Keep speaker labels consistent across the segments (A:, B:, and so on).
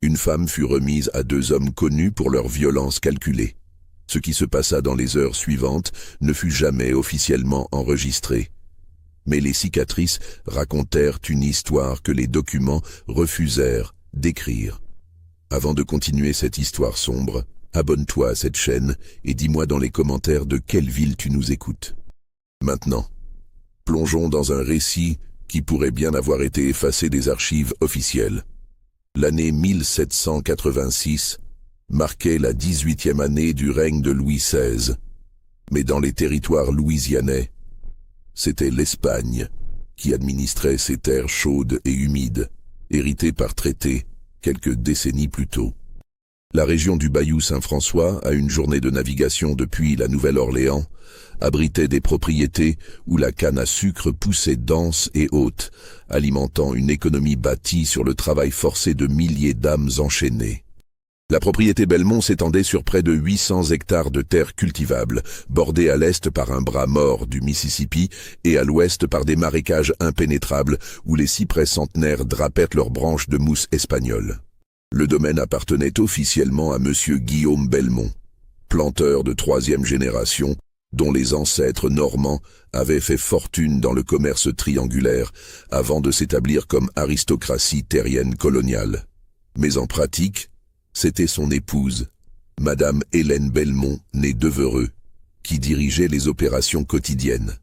A: Une femme fut remise à 2 hommes connus pour leur violence calculée. Ce qui se passa dans les heures suivantes ne fut jamais officiellement enregistré. Mais les cicatrices racontèrent une histoire que les documents refusèrent d'écrire. Avant de continuer cette histoire sombre, abonne-toi à cette chaîne et dis-moi dans les commentaires de quelle ville tu nous écoutes. Maintenant, plongeons dans un récit qui pourrait bien avoir été effacé des archives officielles. L'année 1786 marquait la 18e année du règne de Louis XVI. Mais dans les territoires louisianais, c'était l'Espagne qui administrait ces terres chaudes et humides, héritées par traité quelques décennies plus tôt. La région du Bayou Saint-François, à une journée de navigation depuis la Nouvelle-Orléans, abritait des propriétés où la canne à sucre poussait dense et haute, alimentant une économie bâtie sur le travail forcé de milliers d'âmes enchaînées. La propriété Belmont s'étendait sur près de 800 hectares de terres cultivables, bordées à l'est par un bras mort du Mississippi et à l'ouest par des marécages impénétrables où les cyprès centenaires drapaient leurs branches de mousse espagnole. Le domaine appartenait officiellement à monsieur Guillaume Belmont, planteur de 3e génération, dont les ancêtres normands avaient fait fortune dans le commerce triangulaire avant de s'établir comme aristocratie terrienne coloniale. Mais en pratique, c'était son épouse, Madame Hélène Belmont, née Devereux, qui dirigeait les opérations quotidiennes.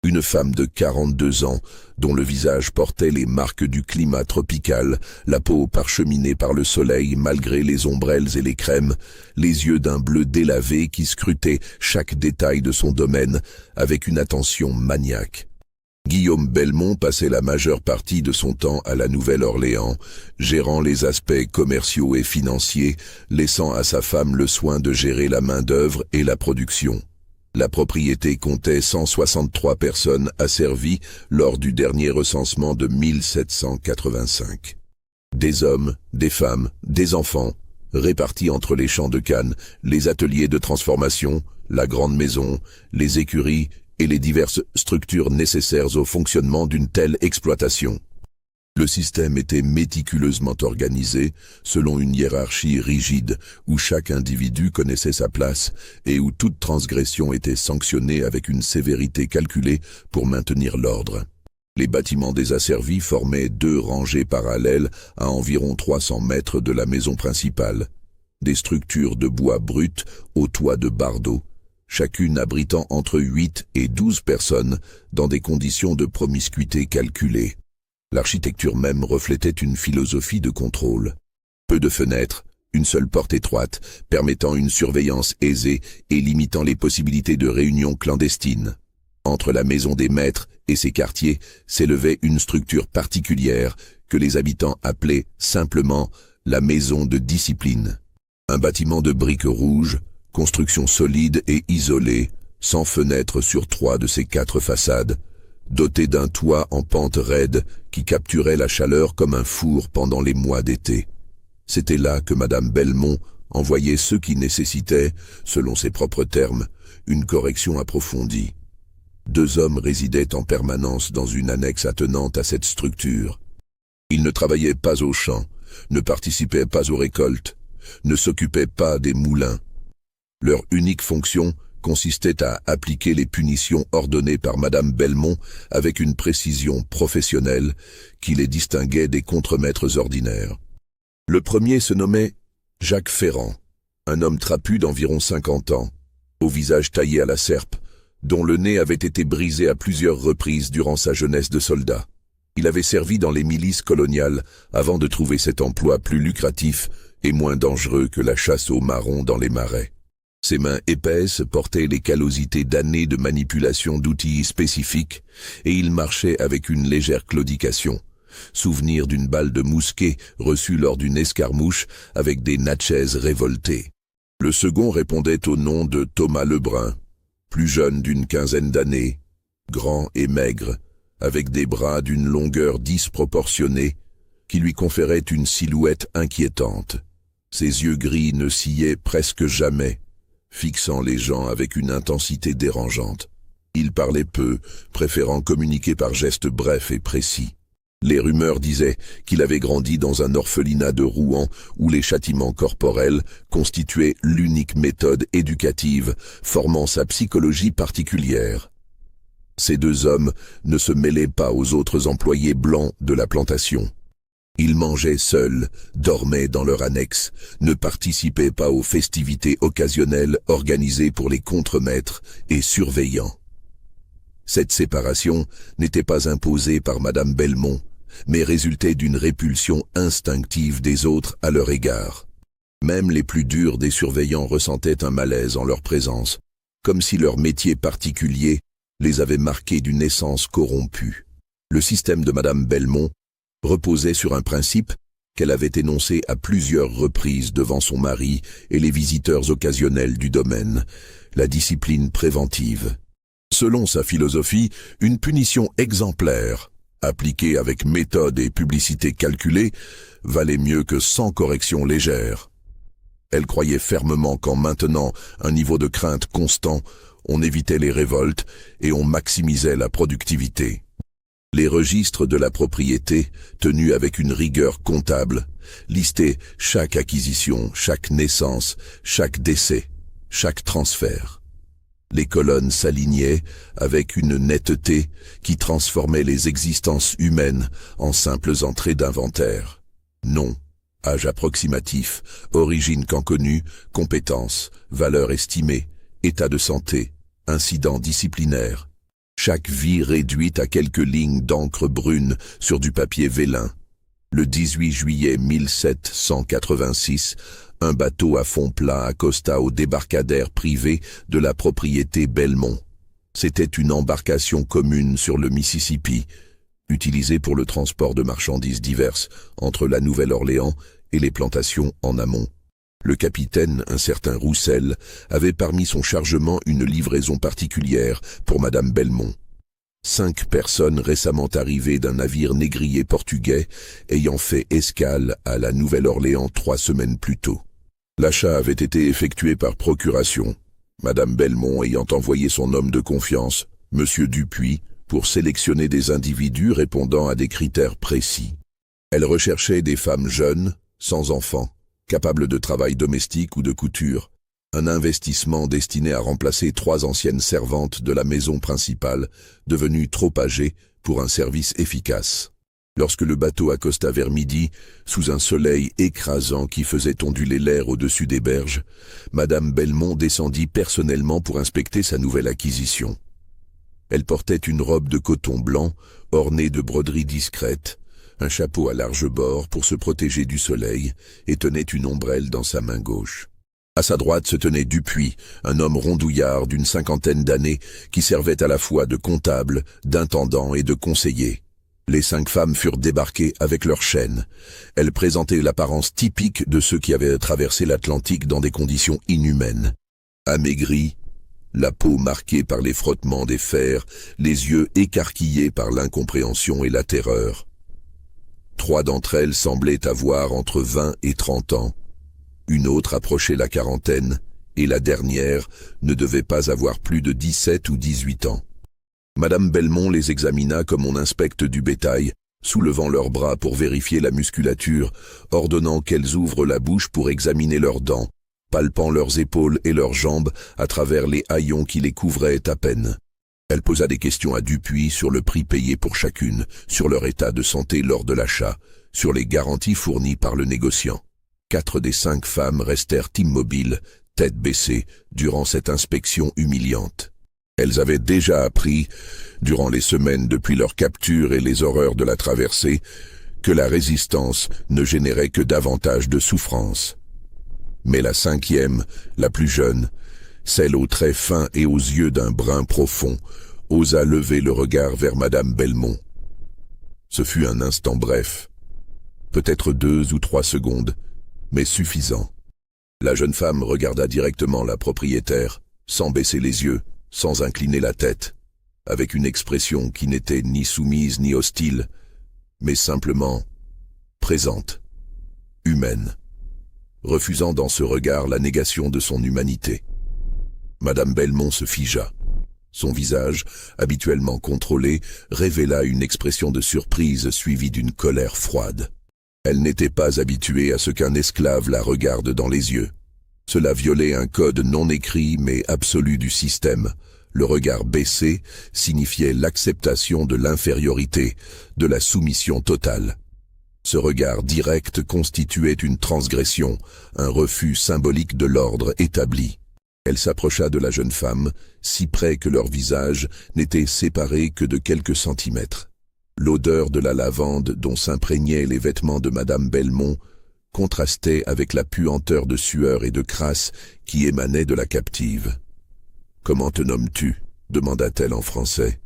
A: Une femme de 42 ans, dont le visage portait les marques du climat tropical, la peau parcheminée par le soleil malgré les ombrelles et les crèmes, les yeux d'un bleu délavé qui scrutait chaque détail de son domaine avec une attention maniaque. Guillaume Belmont passait la majeure partie de son temps à la Nouvelle-Orléans, gérant les aspects commerciaux et financiers, laissant à sa femme le soin de gérer la main-d'œuvre et la production. La propriété comptait 163 personnes asservies lors du dernier recensement de 1785. Des hommes, des femmes, des enfants, répartis entre les champs de canne, les ateliers de transformation, la grande maison, les écuries et les diverses structures nécessaires au fonctionnement d'une telle exploitation. Le système était méticuleusement organisé selon une hiérarchie rigide où chaque individu connaissait sa place et où toute transgression était sanctionnée avec une sévérité calculée pour maintenir l'ordre. Les bâtiments des asservis formaient 2 rangées parallèles à environ 300 mètres de la maison principale. Des structures de bois brut au toit de bardeaux, chacune abritant entre 8 et 12 personnes dans des conditions de promiscuité calculées. L'architecture même reflétait une philosophie de contrôle. Peu de fenêtres, une seule porte étroite, permettant une surveillance aisée et limitant les possibilités de réunions clandestines. Entre la maison des maîtres et ses quartiers s'élevait une structure particulière que les habitants appelaient simplement la maison de discipline. Un bâtiment de briques rouges, construction solide et isolée, sans fenêtres sur 3 de ses 4 façades, doté d'un toit en pente raide qui capturait la chaleur comme un four pendant les mois d'été. C'était là que Madame Belmont envoyait ceux qui nécessitaient, selon ses propres termes, une correction approfondie. 2 hommes résidaient en permanence dans une annexe attenante à cette structure. Ils ne travaillaient pas aux champs, ne participaient pas aux récoltes, ne s'occupaient pas des moulins. Leur unique fonction consistait à appliquer les punitions ordonnées par Madame Belmont avec une précision professionnelle qui les distinguait des contremaîtres ordinaires. Le premier se nommait Jacques Ferrand, un homme trapu d'environ 50 ans, au visage taillé à la serpe, dont le nez avait été brisé à plusieurs reprises durant sa jeunesse de soldat. Il avait servi dans les milices coloniales avant de trouver cet emploi plus lucratif et moins dangereux que la chasse aux marrons dans les marais. Ses mains épaisses portaient les callosités d'années de manipulation d'outils spécifiques et il marchait avec une légère claudication, souvenir d'une balle de mousquet reçue lors d'une escarmouche avec des natchez révoltés. Le second répondait au nom de Thomas Lebrun, plus jeune d'une quinzaine d'années, grand et maigre, avec des bras d'une longueur disproportionnée qui lui conférait une silhouette inquiétante. Ses yeux gris ne sciaient presque jamais, fixant les gens avec une intensité dérangeante. Il parlait peu, préférant communiquer par gestes brefs et précis. Les rumeurs disaient qu'il avait grandi dans un orphelinat de Rouen où les châtiments corporels constituaient l'unique méthode éducative formant sa psychologie particulière. Ces deux hommes ne se mêlaient pas aux autres employés blancs de la plantation. Ils mangeaient seuls, dormaient dans leur annexe, ne participaient pas aux festivités occasionnelles organisées pour les contremaîtres et surveillants. Cette séparation n'était pas imposée par Madame Belmont, mais résultait d'une répulsion instinctive des autres à leur égard. Même les plus durs des surveillants ressentaient un malaise en leur présence, comme si leur métier particulier les avait marqués d'une essence corrompue. Le système de Madame Belmont reposait sur un principe qu'elle avait énoncé à plusieurs reprises devant son mari et les visiteurs occasionnels du domaine, la discipline préventive. Selon sa philosophie, une punition exemplaire, appliquée avec méthode et publicité calculée, valait mieux que 100 corrections légères. Elle croyait fermement qu'en maintenant un niveau de crainte constant, on évitait les révoltes et on maximisait la productivité. Les registres de la propriété, tenus avec une rigueur comptable, listaient chaque acquisition, chaque naissance, chaque décès, chaque transfert. Les colonnes s'alignaient avec une netteté qui transformait les existences humaines en simples entrées d'inventaire. Nom, âge approximatif, origine quand connue, compétences, valeur estimée, état de santé, incident disciplinaire. Chaque vie réduite à quelques lignes d'encre brune sur du papier vélin. Le 18 juillet 1786, un bateau à fond plat accosta au débarcadère privé de la propriété Belmont. C'était une embarcation commune sur le Mississippi, utilisée pour le transport de marchandises diverses entre la Nouvelle-Orléans et les plantations en amont. Le capitaine, un certain Roussel, avait parmi son chargement une livraison particulière pour Madame Belmont. 5 personnes récemment arrivées d'un navire négrier portugais ayant fait escale à la Nouvelle-Orléans 3 semaines plus tôt. L'achat avait été effectué par procuration, Madame Belmont ayant envoyé son homme de confiance, Monsieur Dupuis, pour sélectionner des individus répondant à des critères précis. Elle recherchait des femmes jeunes, sans enfants, capables de travail domestique ou de couture, un investissement destiné à remplacer 3 anciennes servantes de la maison principale, devenues trop âgées pour un service efficace. Lorsque le bateau accosta vers midi, sous un soleil écrasant qui faisait onduler l'air au-dessus des berges, Madame Belmont descendit personnellement pour inspecter sa nouvelle acquisition. Elle portait une robe de coton blanc, ornée de broderies discrètes, un chapeau à large bord pour se protéger du soleil, et tenait une ombrelle dans sa main gauche. À sa droite se tenait Dupuis, un homme rondouillard d'une 50aine d'années qui servait à la fois de comptable, d'intendant et de conseiller. Les 5 femmes furent débarquées avec leurs chaînes. Elles présentaient l'apparence typique de ceux qui avaient traversé l'Atlantique dans des conditions inhumaines. Amaigries, la peau marquée par les frottements des fers, les yeux écarquillés par l'incompréhension et la terreur. 3 d'entre elles semblaient avoir entre 20 et 30 ans. Une autre approchait la quarantaine, et la dernière ne devait pas avoir plus de 17 ou 18 ans. Madame Belmont les examina comme on inspecte du bétail, soulevant leurs bras pour vérifier la musculature, ordonnant qu'elles ouvrent la bouche pour examiner leurs dents, palpant leurs épaules et leurs jambes à travers les haillons qui les couvraient à peine. Elle posa des questions à Dupuis sur le prix payé pour chacune, sur leur état de santé lors de l'achat, sur les garanties fournies par le négociant. 4 des 5 femmes restèrent immobiles, tête baissée, durant cette inspection humiliante. Elles avaient déjà appris, durant les semaines depuis leur capture et les horreurs de la traversée, que la résistance ne générait que davantage de souffrance. Mais la 5e, la plus jeune, celle aux traits fins et aux yeux d'un brun profond, osa lever le regard vers Madame Belmont. Ce fut un instant bref, peut-être 2 ou 3 secondes, mais suffisant. La jeune femme regarda directement la propriétaire, sans baisser les yeux, sans incliner la tête, avec une expression qui n'était ni soumise ni hostile, mais simplement présente, humaine, refusant dans ce regard la négation de son humanité. Madame Belmont se figea. Son visage, habituellement contrôlé, révéla une expression de surprise suivie d'une colère froide. Elle n'était pas habituée à ce qu'un esclave la regarde dans les yeux. Cela violait un code non écrit mais absolu du système. Le regard baissé signifiait l'acceptation de l'infériorité, de la soumission totale. Ce regard direct constituait une transgression, un refus symbolique de l'ordre établi. Elle s'approcha de la jeune femme, si près que leurs visages n'étaient séparés que de quelques centimètres. L'odeur de la lavande dont s'imprégnaient les vêtements de Madame Belmont contrastait avec la puanteur de sueur et de crasse qui émanait de la captive. « Comment te nommes-tu » demanda-t-elle en français.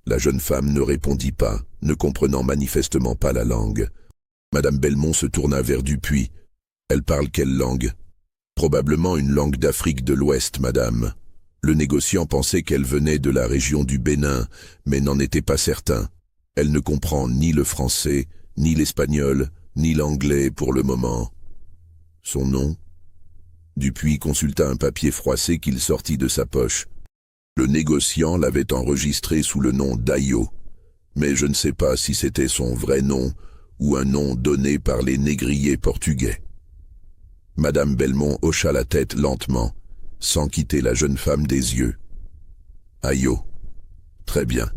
A: La jeune femme ne répondit pas, ne comprenant manifestement pas la langue. Madame Belmont se tourna vers Dupuis. « Elle parle quelle langue ?»« Probablement une langue d'Afrique de l'Ouest, madame. » Le négociant pensait qu'elle venait de la région du Bénin, mais n'en était pas certain. Elle ne comprend ni le français, ni l'espagnol, ni l'anglais pour le moment. Son nom ? Dupuis consulta un papier froissé qu'il sortit de sa poche. Le négociant l'avait enregistré sous le nom d'Ayo, mais je ne sais pas si c'était son vrai nom ou un nom donné par les négriers portugais. Madame Belmont hocha la tête lentement, sans quitter la jeune femme des yeux. Ayo. Très bien.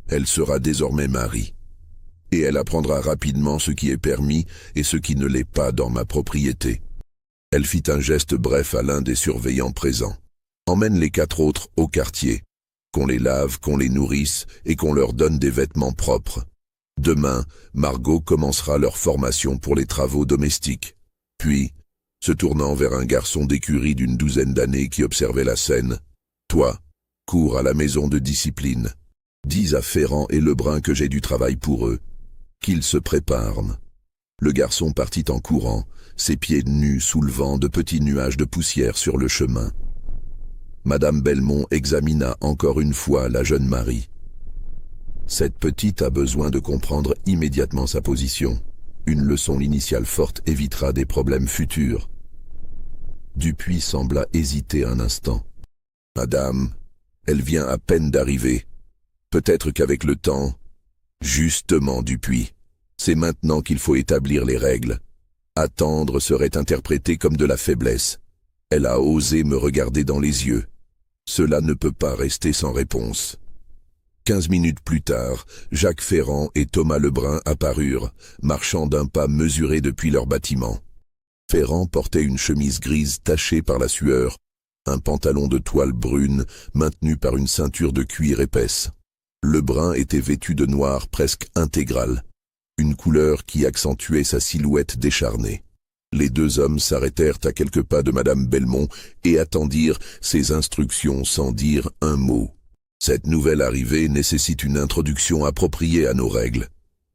A: Elle sera désormais Marie. Et elle apprendra rapidement ce qui est permis et ce qui ne l'est pas dans ma propriété. Elle fit un geste bref à l'un des surveillants présents. Emmène les 4 autres au quartier, qu'on les lave, qu'on les nourrisse et qu'on leur donne des vêtements propres. Demain, Margot commencera leur formation pour les travaux domestiques. Puis, se tournant vers un garçon d'écurie d'une 12aine d'années qui observait la scène, « Toi, cours à la maison de discipline. Dis à Ferrand et Lebrun que j'ai du travail pour eux. Qu'ils se préparent. » Le garçon partit en courant, ses pieds nus soulevant de petits nuages de poussière sur le chemin. Madame Belmont examina encore une fois la jeune Marie. Cette petite a besoin de comprendre immédiatement sa position. Une leçon initiale forte évitera des problèmes futurs. Dupuis sembla hésiter un instant. « Madame, elle vient à peine d'arriver. Peut-être qu'avec le temps... » « Justement, Dupuis, c'est maintenant qu'il faut établir les règles. Attendre serait interprété comme de la faiblesse. Elle a osé me regarder dans les yeux. Cela ne peut pas rester sans réponse. » 15 minutes plus tard, Jacques Ferrand et Thomas Lebrun apparurent, marchant d'un pas mesuré depuis leur bâtiment. Ferrand portait une chemise grise tachée par la sueur, un pantalon de toile brune maintenu par une ceinture de cuir épaisse. Lebrun était vêtu de noir presque intégral, une couleur qui accentuait sa silhouette décharnée. Les 2 hommes s'arrêtèrent à quelques pas de Madame Belmont et attendirent ses instructions sans dire un mot. « Cette nouvelle arrivée nécessite une introduction appropriée à nos règles, »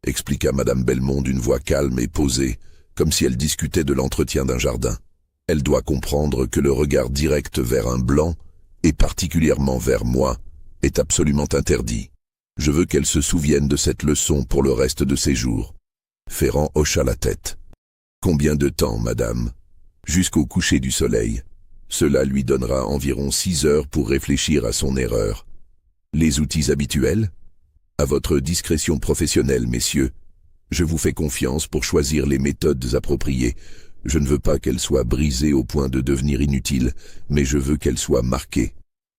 A: expliqua Madame Belmont d'une voix calme et posée, comme si elle discutait de l'entretien d'un jardin. « Elle doit comprendre que le regard direct vers un blanc, et particulièrement vers moi, est absolument interdit. Je veux qu'elle se souvienne de cette leçon pour le reste de ses jours. » Ferrand hocha la tête. « Combien de temps, madame ? » ?»« Jusqu'au coucher du soleil. Cela lui donnera environ 6 heures pour réfléchir à son erreur. » « Les outils habituels ? » ?»« À votre discrétion professionnelle, messieurs. Je vous fais confiance pour choisir les méthodes appropriées. Je ne veux pas qu'elle soit brisée au point de devenir inutile, mais je veux qu'elle soit marquée,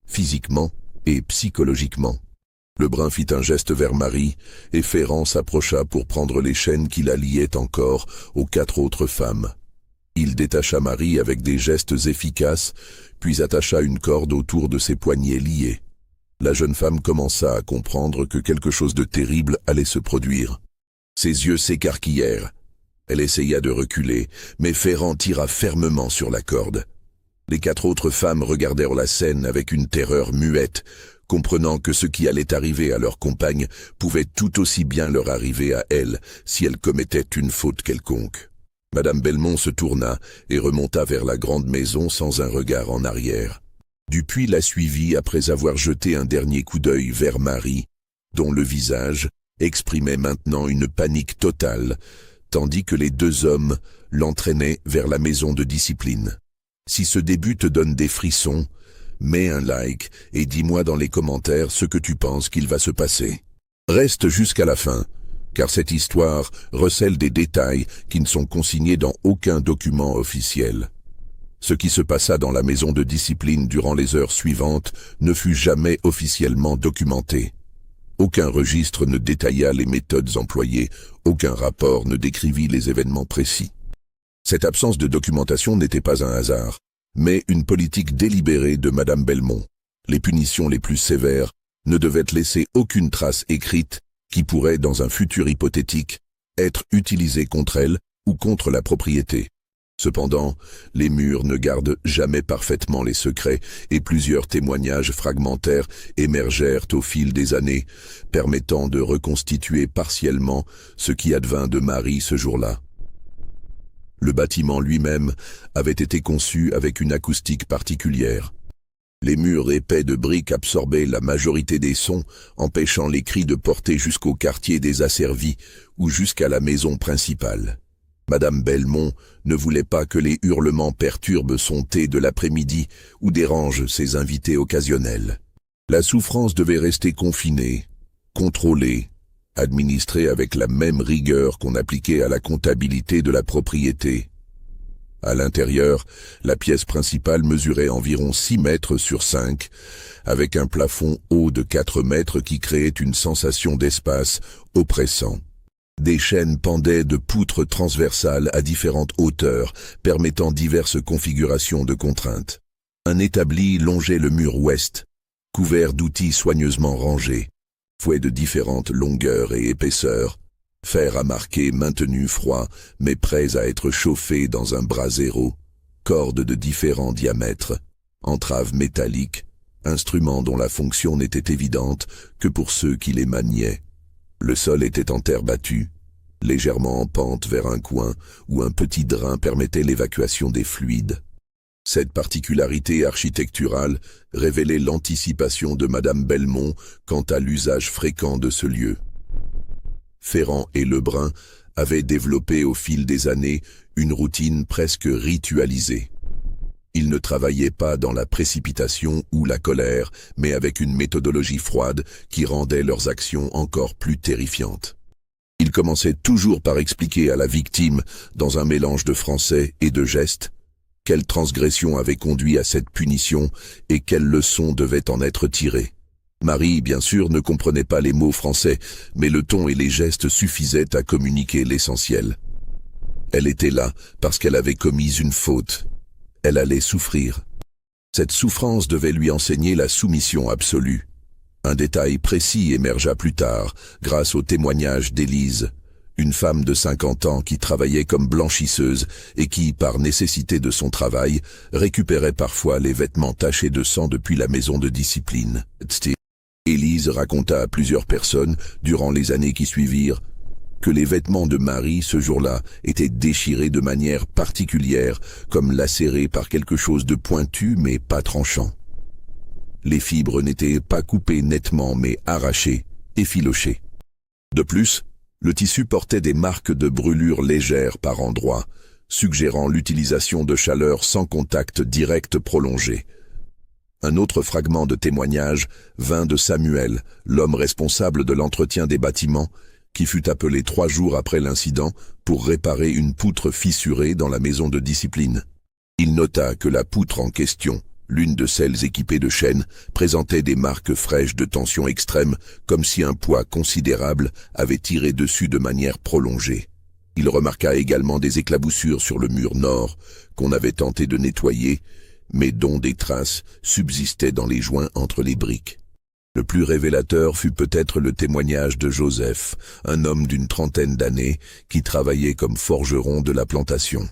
A: physiquement et psychologiquement. » Lebrun fit un geste vers Marie, et Ferrand s'approcha pour prendre les chaînes qui la liaient encore aux 4 autres femmes. Il détacha Marie avec des gestes efficaces, puis attacha une corde autour de ses poignets liés. La jeune femme commença à comprendre que quelque chose de terrible allait se produire. Ses yeux s'écarquillèrent. Elle essaya de reculer, mais Ferrand tira fermement sur la corde. Les 4 autres femmes regardèrent la scène avec une terreur muette, comprenant que ce qui allait arriver à leur compagne pouvait tout aussi bien leur arriver à elles si elles commettaient une faute quelconque. Madame Belmont se tourna et remonta vers la grande maison sans un regard en arrière. Dupuis la suivit après avoir jeté un dernier coup d'œil vers Marie, dont le visage exprimait maintenant une panique totale, tandis que les 2 hommes l'entraînaient vers la maison de discipline. Si ce début te donne des frissons, Mets un like et dis-moi dans les commentaires ce que tu penses qu'il va se passer. Reste jusqu'à la fin, car cette histoire recèle des détails qui ne sont consignés dans aucun document officiel. Ce qui se passa dans la maison de discipline durant les heures suivantes ne fut jamais officiellement documenté. Aucun registre ne détailla les méthodes employées, aucun rapport ne décrivit les événements précis. Cette absence de documentation n'était pas un hasard, mais une politique délibérée de Madame Belmont. Les punitions les plus sévères ne devaient laisser aucune trace écrite qui pourrait, dans un futur hypothétique, être utilisée contre elle ou contre la propriété. Cependant, les murs ne gardent jamais parfaitement les secrets et plusieurs témoignages fragmentaires émergèrent au fil des années, permettant de reconstituer partiellement ce qui advint de Marie ce jour-là. Le bâtiment lui-même avait été conçu avec une acoustique particulière. Les murs épais de briques absorbaient la majorité des sons, empêchant les cris de porter jusqu'au quartier des asservis ou jusqu'à la maison principale. Madame Belmont ne voulait pas que les hurlements perturbent son thé de l'après-midi ou dérangent ses invités occasionnels. La souffrance devait rester confinée, contrôlée, administrée avec la même rigueur qu'on appliquait à la comptabilité de la propriété. À l'intérieur, la pièce principale mesurait environ 6 mètres sur 5, avec un plafond haut de 4 mètres qui créait une sensation d'espace oppressant. Des chaînes pendaient de poutres transversales à différentes hauteurs, permettant diverses configurations de contraintes. Un établi longeait le mur ouest, couvert d'outils soigneusement rangés, fouets de différentes longueurs et épaisseurs, fer à marquer maintenu froid, mais prêts à être chauffés dans un brasero, cordes de différents diamètres, entraves métalliques, instruments dont la fonction n'était évidente que pour ceux qui les maniaient. Le sol était en terre battue, légèrement en pente vers un coin où un petit drain permettait l'évacuation des fluides. Cette particularité architecturale révélait l'anticipation de Madame Belmont quant à l'usage fréquent de ce lieu. Ferrand et Lebrun avaient développé au fil des années une routine presque ritualisée. Ils ne travaillaient pas dans la précipitation ou la colère, mais avec une méthodologie froide qui rendait leurs actions encore plus terrifiantes. Ils commençaient toujours par expliquer à la victime, dans un mélange de français et de gestes, quelle transgression avait conduit à cette punition et quelles leçons devaient en être tirées. Marie, bien sûr, ne comprenait pas les mots français, mais le ton et les gestes suffisaient à communiquer l'essentiel. Elle était là parce qu'elle avait commis une faute. Elle allait souffrir. Cette souffrance devait lui enseigner la soumission absolue. Un détail précis émergea plus tard, grâce au témoignage d'Élise, une femme de 50 ans qui travaillait comme blanchisseuse et qui, par nécessité de son travail, récupérait parfois les vêtements tachés de sang depuis la maison de discipline. Élise raconta à plusieurs personnes, durant les années qui suivirent, que les vêtements de Marie, ce jour-là, étaient déchirés de manière particulière, comme lacérés par quelque chose de pointu mais pas tranchant. Les fibres n'étaient pas coupées nettement mais arrachées, effilochées. De plus, le tissu portait des marques de brûlures légères par endroits, suggérant l'utilisation de chaleur sans contact direct prolongé. Un autre fragment de témoignage vint de Samuel, l'homme responsable de l'entretien des bâtiments, qui fut appelé 3 jours après l'incident pour réparer une poutre fissurée dans la maison de discipline. Il nota que la poutre en question, l'une de celles équipées de chaînes, présentait des marques fraîches de tension extrême, comme si un poids considérable avait tiré dessus de manière prolongée. Il remarqua également des éclaboussures sur le mur nord, qu'on avait tenté de nettoyer, mais dont des traces subsistaient dans les joints entre les briques. Le plus révélateur fut peut-être le témoignage de Joseph, un homme d'une 30aine d'années qui travaillait comme forgeron de la plantation.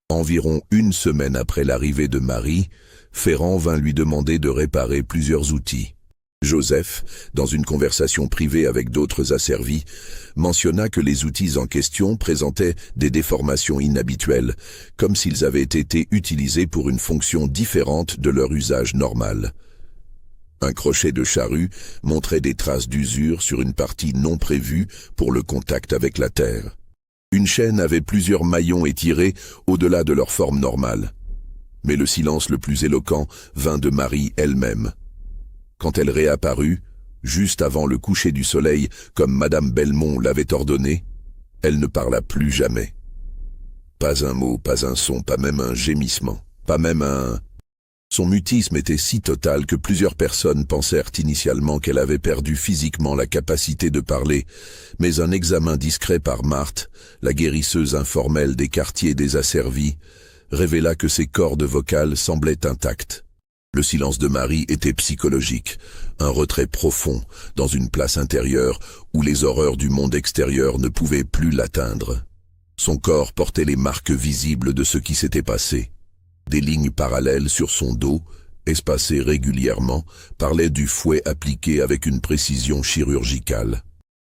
A: Environ 1 semaine après l'arrivée de Marie, Ferrand vint lui demander de réparer plusieurs outils. Joseph, dans une conversation privée avec d'autres asservis, mentionna que les outils en question présentaient des déformations inhabituelles, comme s'ils avaient été utilisés pour une fonction différente de leur usage normal. Un crochet de charrue montrait des traces d'usure sur une partie non prévue pour le contact avec la terre. Une chaîne avait plusieurs maillons étirés au-delà de leur forme normale. Mais le silence le plus éloquent vint de Marie elle-même. Quand elle réapparut, juste avant le coucher du soleil, comme Madame Belmont l'avait ordonné, elle ne parla plus jamais. Pas un mot, pas un son, pas même un gémissement, pas même un... Son mutisme était si total que plusieurs personnes pensèrent initialement qu'elle avait perdu physiquement la capacité de parler, mais un examen discret par Marthe, la guérisseuse informelle des quartiers désasservis, révéla que ses cordes vocales semblaient intactes. Le silence de Marie était psychologique, un retrait profond, dans une place intérieure où les horreurs du monde extérieur ne pouvaient plus l'atteindre. Son corps portait les marques visibles de ce qui s'était passé. Des lignes parallèles sur son dos, espacées régulièrement, parlaient du fouet appliqué avec une précision chirurgicale.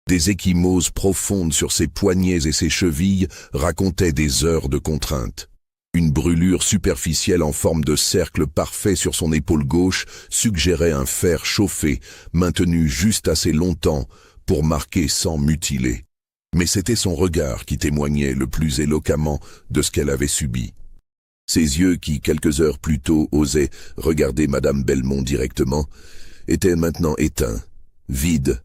A: Des ecchymoses profondes sur ses poignets et ses chevilles racontaient des heures de contrainte. Une brûlure superficielle en forme de cercle parfait sur son épaule gauche suggérait un fer chauffé, maintenu juste assez longtemps pour marquer sans mutiler. Mais c'était son regard qui témoignait le plus éloquemment de ce qu'elle avait subi. Ses yeux qui, quelques heures plus tôt, osaient regarder Madame Belmont directement, étaient maintenant éteints, vides,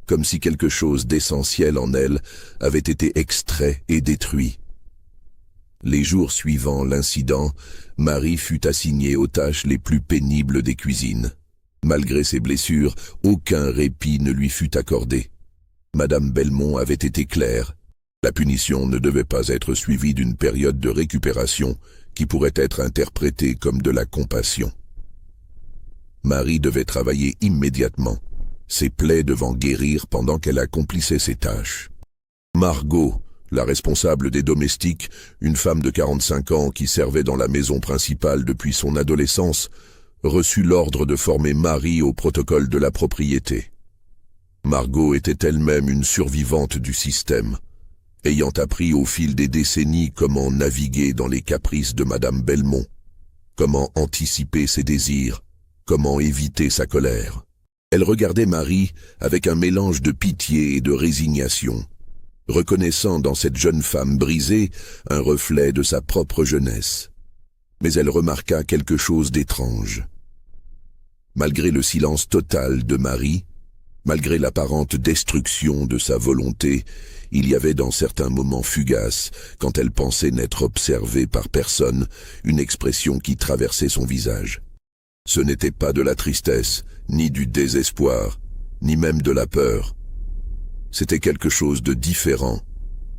A: comme si quelque chose d'essentiel en elle avait été extrait et détruit. Les jours suivant l'incident, Marie fut assignée aux tâches les plus pénibles des cuisines. Malgré ses blessures, aucun répit ne lui fut accordé. Madame Belmont avait été claire. La punition ne devait pas être suivie d'une période de récupération qui pourrait être interprétée comme de la compassion. Marie devait travailler immédiatement, ses plaies devant guérir pendant qu'elle accomplissait ses tâches. Margot, la responsable des domestiques, une femme de 45 ans qui servait dans la maison principale depuis son adolescence, reçut l'ordre de former Marie au protocole de la propriété. Margot était elle-même une survivante du système, ayant appris au fil des décennies comment naviguer dans les caprices de Madame Belmont, comment anticiper ses désirs, comment éviter sa colère. Elle regardait Marie avec un mélange de pitié et de résignation, reconnaissant dans cette jeune femme brisée un reflet de sa propre jeunesse. Mais elle remarqua quelque chose d'étrange. Malgré le silence total de Marie, malgré l'apparente destruction de sa volonté, il y avait dans certains moments fugaces, quand elle pensait n'être observée par personne, une expression qui traversait son visage. Ce n'était pas de la tristesse, ni du désespoir, ni même de la peur. C'était quelque chose de différent,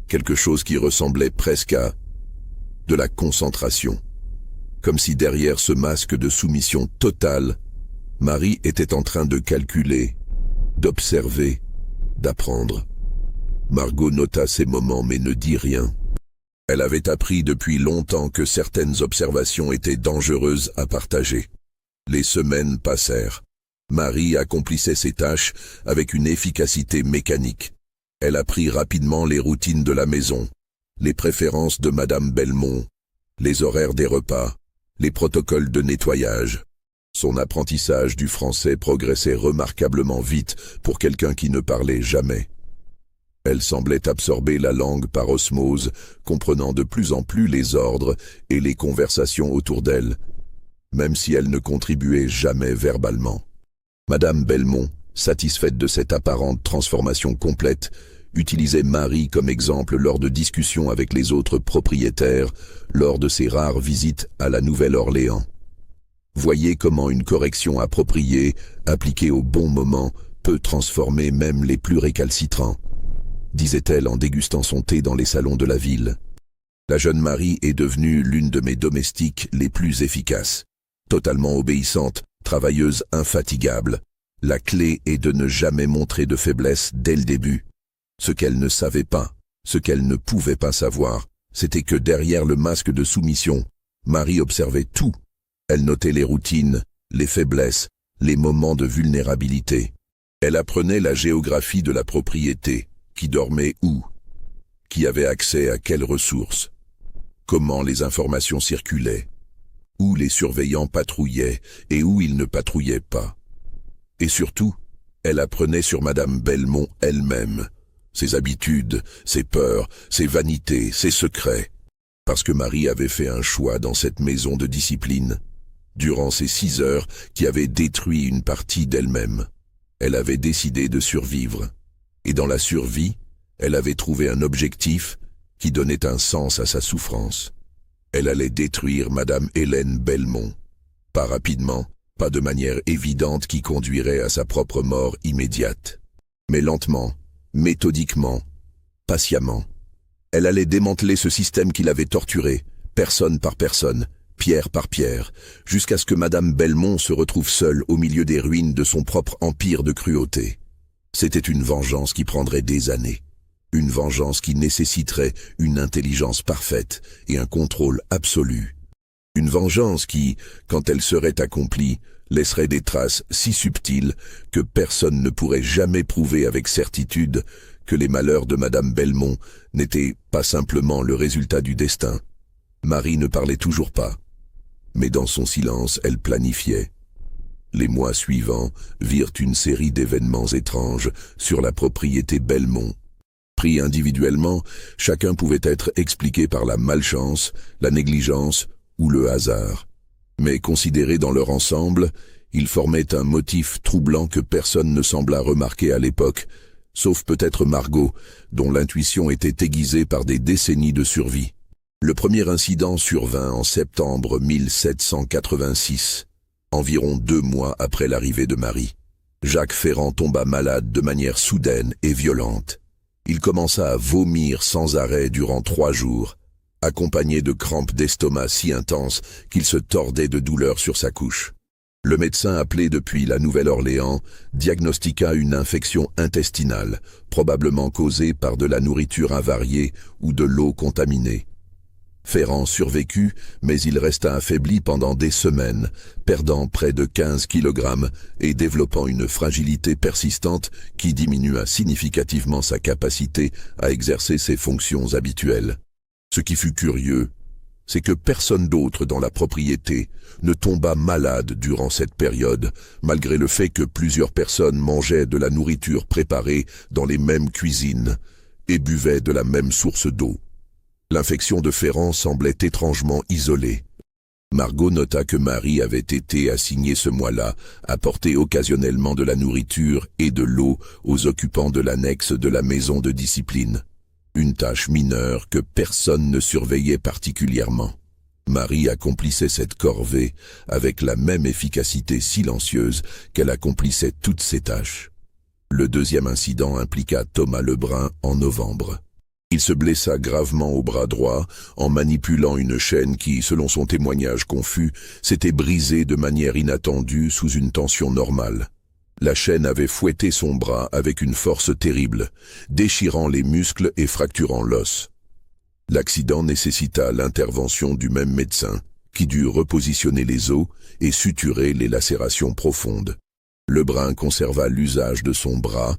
A: quelque chose qui ressemblait presque à de la concentration. Comme si derrière ce masque de soumission totale, Marie était en train de calculer, d'observer, d'apprendre. Margot nota ces moments mais ne dit rien. Elle avait appris depuis longtemps que certaines observations étaient dangereuses à partager. Les semaines passèrent. Marie accomplissait ses tâches avec une efficacité mécanique. Elle apprit rapidement les routines de la maison, les préférences de Madame Belmont, les horaires des repas, les protocoles de nettoyage. Son apprentissage du français progressait remarquablement vite pour quelqu'un qui ne parlait jamais. Elle semblait absorber la langue par osmose, comprenant de plus en plus les ordres et les conversations autour d'elle, même si elle ne contribuait jamais verbalement. Madame Belmont, satisfaite de cette apparente transformation complète, utilisait Marie comme exemple lors de discussions avec les autres propriétaires, lors de ses rares visites à la Nouvelle-Orléans. Voyez comment une correction appropriée, appliquée au bon moment, peut transformer même les plus récalcitrants, disait-elle en dégustant son thé dans les salons de la ville. La jeune Marie est devenue l'une de mes domestiques les plus efficaces. Totalement obéissante, travailleuse infatigable. La clé est de ne jamais montrer de faiblesse dès le début. Ce qu'elle ne savait pas, ce qu'elle ne pouvait pas savoir, c'était que derrière le masque de soumission, Marie observait tout. Elle notait les routines, les faiblesses, les moments de vulnérabilité. Elle apprenait la géographie de la propriété, qui dormait où, qui avait accès à quelles ressources, comment les informations circulaient, où les surveillants patrouillaient et où ils ne patrouillaient pas. Et surtout, elle apprenait sur Madame Belmont elle-même, ses habitudes, ses peurs, ses vanités, ses secrets. Parce que Marie avait fait un choix dans cette maison de discipline. Durant ces 6 heures qui avaient détruit une partie d'elle-même, elle avait décidé de survivre. Et dans la survie, elle avait trouvé un objectif qui donnait un sens à sa souffrance. Elle allait détruire Madame Hélène Belmont. Pas rapidement, pas de manière évidente qui conduirait à sa propre mort immédiate. Mais lentement, méthodiquement, patiemment. Elle allait démanteler ce système qui l'avait torturé, personne par personne, pierre par pierre, jusqu'à ce que Madame Belmont se retrouve seule au milieu des ruines de son propre empire de cruauté. C'était une vengeance qui prendrait des années. Une vengeance qui nécessiterait une intelligence parfaite et un contrôle absolu. Une vengeance qui, quand elle serait accomplie, laisserait des traces si subtiles que personne ne pourrait jamais prouver avec certitude que les malheurs de Madame Belmont n'étaient pas simplement le résultat du destin. Marie ne parlait toujours pas, mais dans son silence, elle planifiait. Les mois suivants virent une série d'événements étranges sur la propriété Belmont. Pris individuellement, chacun pouvait être expliqué par la malchance, la négligence ou le hasard. Mais considérés dans leur ensemble, ils formaient un motif troublant que personne ne sembla remarquer à l'époque, sauf peut-être Margot, dont l'intuition était aiguisée par des décennies de survie. Le premier incident survint en septembre 1786, environ 2 mois après l'arrivée de Marie. Jacques Ferrand tomba malade de manière soudaine et violente. Il commença à vomir sans arrêt durant 3 jours, accompagné de crampes d'estomac si intenses qu'il se tordait de douleur sur sa couche. Le médecin appelé depuis la Nouvelle-Orléans diagnostiqua une infection intestinale, probablement causée par de la nourriture avariée ou de l'eau contaminée. Ferrand survécut, mais il resta affaibli pendant des semaines, perdant près de 15 kg et développant une fragilité persistante qui diminua significativement sa capacité à exercer ses fonctions habituelles. Ce qui fut curieux, c'est que personne d'autre dans la propriété ne tomba malade durant cette période, malgré le fait que plusieurs personnes mangeaient de la nourriture préparée dans les mêmes cuisines et buvaient de la même source d'eau. L'infection de Ferrand semblait étrangement isolée. Margot nota que Marie avait été assignée ce mois-là à porter occasionnellement de la nourriture et de l'eau aux occupants de l'annexe de la maison de discipline. Une tâche mineure que personne ne surveillait particulièrement. Marie accomplissait cette corvée avec la même efficacité silencieuse qu'elle accomplissait toutes ses tâches. Le deuxième incident impliqua Thomas Lebrun en novembre. Il se blessa gravement au bras droit en manipulant une chaîne qui, selon son témoignage confus, s'était brisée de manière inattendue sous une tension normale. La chaîne avait fouetté son bras avec une force terrible, déchirant les muscles et fracturant l'os. L'accident nécessita l'intervention du même médecin, qui dut repositionner les os et suturer les lacérations profondes. Lebrun conserva l'usage de son bras,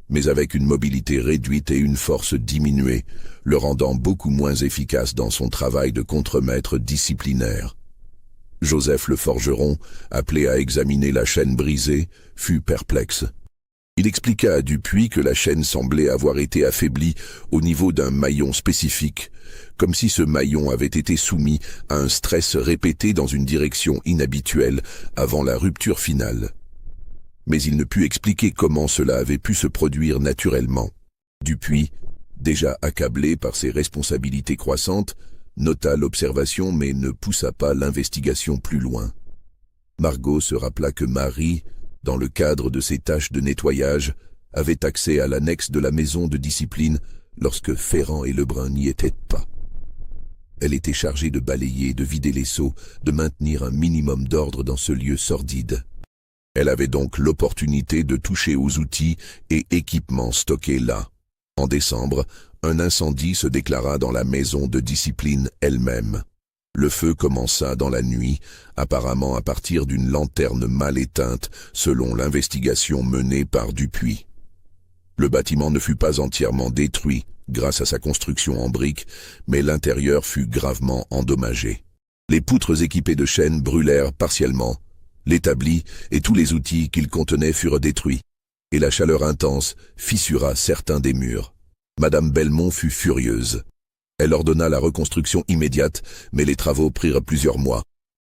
A: mais avec une mobilité réduite et une force diminuée, le rendant beaucoup moins efficace dans son travail de contremaître disciplinaire. Joseph le forgeron, appelé à examiner la chaîne brisée, fut perplexe. Il expliqua à Dupuis que la chaîne semblait avoir été affaiblie au niveau d'un maillon spécifique, comme si ce maillon avait été soumis à un stress répété dans une direction inhabituelle avant la rupture finale. Mais il ne put expliquer comment cela avait pu se produire naturellement. Dupuis, déjà accablé par ses responsabilités croissantes, nota l'observation mais ne poussa pas l'investigation plus loin. Margot se rappela que Marie, dans le cadre de ses tâches de nettoyage, avait accès à l'annexe de la maison de discipline lorsque Ferrand et Lebrun n'y étaient pas. Elle était chargée de balayer, de vider les seaux, de maintenir un minimum d'ordre dans ce lieu sordide. Elle avait donc l'opportunité de toucher aux outils et équipements stockés là. En décembre, un incendie se déclara dans la maison de discipline elle-même. Le feu commença dans la nuit, apparemment à partir d'une lanterne mal éteinte, selon l'investigation menée par Dupuis. Le bâtiment ne fut pas entièrement détruit, grâce à sa construction en briques, mais l'intérieur fut gravement endommagé. Les poutres équipées de chaînes brûlèrent partiellement. L'établi et tous les outils qu'il contenait furent détruits, et la chaleur intense fissura certains des murs. Madame Belmont fut furieuse. Elle ordonna la reconstruction immédiate, mais les travaux prirent plusieurs mois.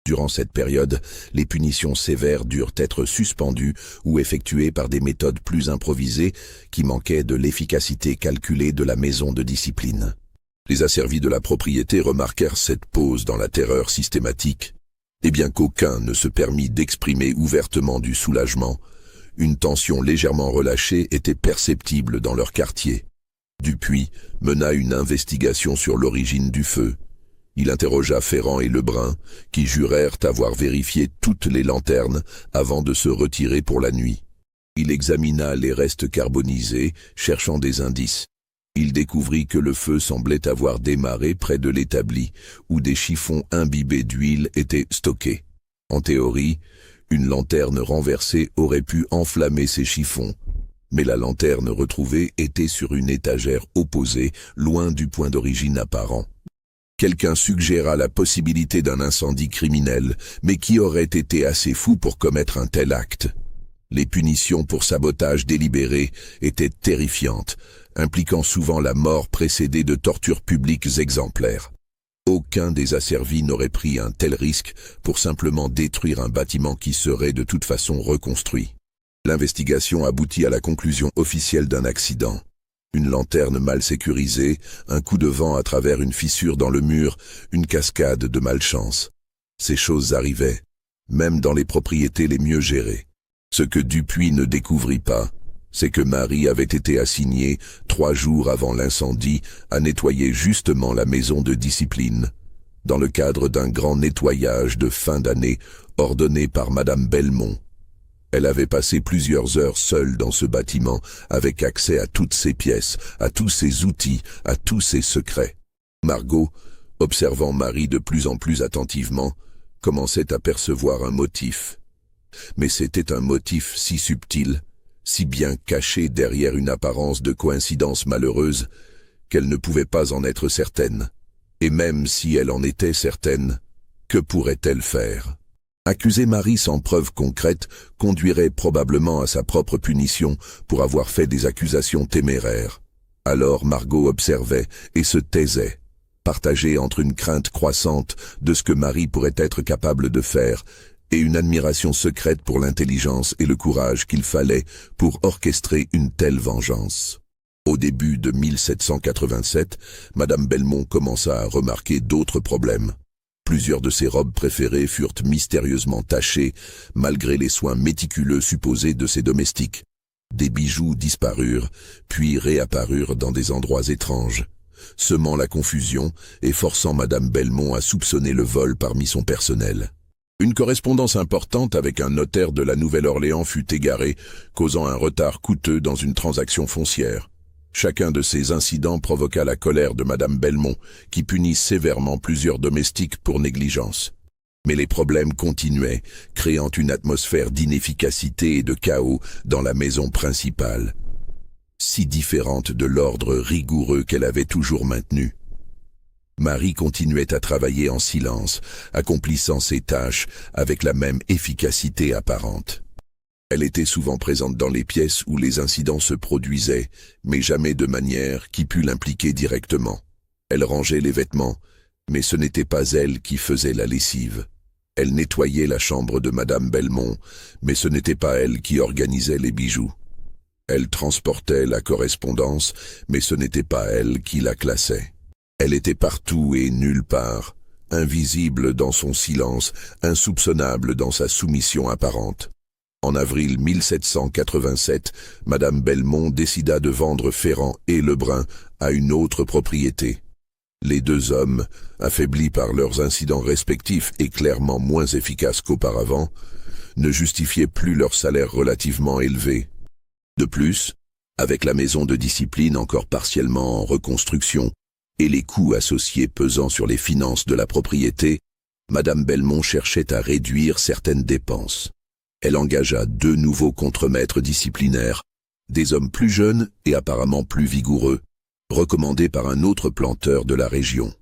A: Durant cette période, les punitions sévères durent être suspendues ou effectuées par des méthodes plus improvisées qui manquaient de l'efficacité calculée de la maison de discipline. Les asservis de la propriété remarquèrent cette pause dans la terreur systématique, et bien qu'aucun ne se permit d'exprimer ouvertement du soulagement, une tension légèrement relâchée était perceptible dans leur quartier. Dupuis mena une investigation sur l'origine du feu. Il interrogea Ferrand et Lebrun, qui jurèrent avoir vérifié toutes les lanternes avant de se retirer pour la nuit. Il examina les restes carbonisés, cherchant des indices. Il découvrit que le feu semblait avoir démarré près de l'établi, où des chiffons imbibés d'huile étaient stockés. En théorie, une lanterne renversée aurait pu enflammer ces chiffons, mais la lanterne retrouvée était sur une étagère opposée, loin du point d'origine apparent. Quelqu'un suggéra la possibilité d'un incendie criminel, mais qui aurait été assez fou pour commettre un tel acte? Les punitions pour sabotage délibéré étaient terrifiantes, impliquant souvent la mort précédée de tortures publiques exemplaires. Aucun des asservis n'aurait pris un tel risque pour simplement détruire un bâtiment qui serait de toute façon reconstruit. L'investigation aboutit à la conclusion officielle d'un accident. Une lanterne mal sécurisée, un coup de vent à travers une fissure dans le mur, une cascade de malchance. Ces choses arrivaient, même dans les propriétés les mieux gérées. Ce que Dupuis ne découvrit pas, c'est que Marie avait été assignée, 3 jours avant l'incendie, à nettoyer justement la maison de discipline, dans le cadre d'un grand nettoyage de fin d'année ordonné par Madame Belmont. Elle avait passé plusieurs heures seule dans ce bâtiment, avec accès à toutes ses pièces, à tous ses outils, à tous ses secrets. Margot, observant Marie de plus en plus attentivement, commençait à percevoir un motif. Mais c'était un motif si subtil, si bien caché derrière une apparence de coïncidence malheureuse, qu'elle ne pouvait pas en être certaine. Et même si elle en était certaine, que pourrait-elle faire? Accuser Marie sans preuve concrète conduirait probablement à sa propre punition pour avoir fait des accusations téméraires. Alors Margot observait et se taisait, partagée entre une crainte croissante de ce que Marie pourrait être capable de faire et une admiration secrète pour l'intelligence et le courage qu'il fallait pour orchestrer une telle vengeance. Au début de 1787, Madame Belmont commença à remarquer d'autres problèmes. Plusieurs de ses robes préférées furent mystérieusement tachées, malgré les soins méticuleux supposés de ses domestiques. Des bijoux disparurent, puis réapparurent dans des endroits étranges, semant la confusion et forçant Madame Belmont à soupçonner le vol parmi son personnel. Une correspondance importante avec un notaire de la Nouvelle-Orléans fut égarée, causant un retard coûteux dans une transaction foncière. Chacun de ces incidents provoqua la colère de Madame Belmont, qui punit sévèrement plusieurs domestiques pour négligence. Mais les problèmes continuaient, créant une atmosphère d'inefficacité et de chaos dans la maison principale, si différente de l'ordre rigoureux qu'elle avait toujours maintenu. Marie continuait à travailler en silence, accomplissant ses tâches avec la même efficacité apparente. Elle était souvent présente dans les pièces où les incidents se produisaient, mais jamais de manière qui pût l'impliquer directement. Elle rangeait les vêtements, mais ce n'était pas elle qui faisait la lessive. Elle nettoyait la chambre de Madame Belmont, mais ce n'était pas elle qui organisait les bijoux. Elle transportait la correspondance, mais ce n'était pas elle qui la classait. Elle était partout et nulle part, invisible dans son silence, insoupçonnable dans sa soumission apparente. En avril 1787, Madame Belmont décida de vendre Ferrand et Lebrun à une autre propriété. Les deux hommes, affaiblis par leurs incidents respectifs et clairement moins efficaces qu'auparavant, ne justifiaient plus leur salaire relativement élevé. De plus, avec la maison de discipline encore partiellement en reconstruction et les coûts associés pesant sur les finances de la propriété, Madame Belmont cherchait à réduire certaines dépenses. Elle engagea 2 nouveaux contremaîtres disciplinaires, des hommes plus jeunes et apparemment plus vigoureux, recommandés par un autre planteur de la région.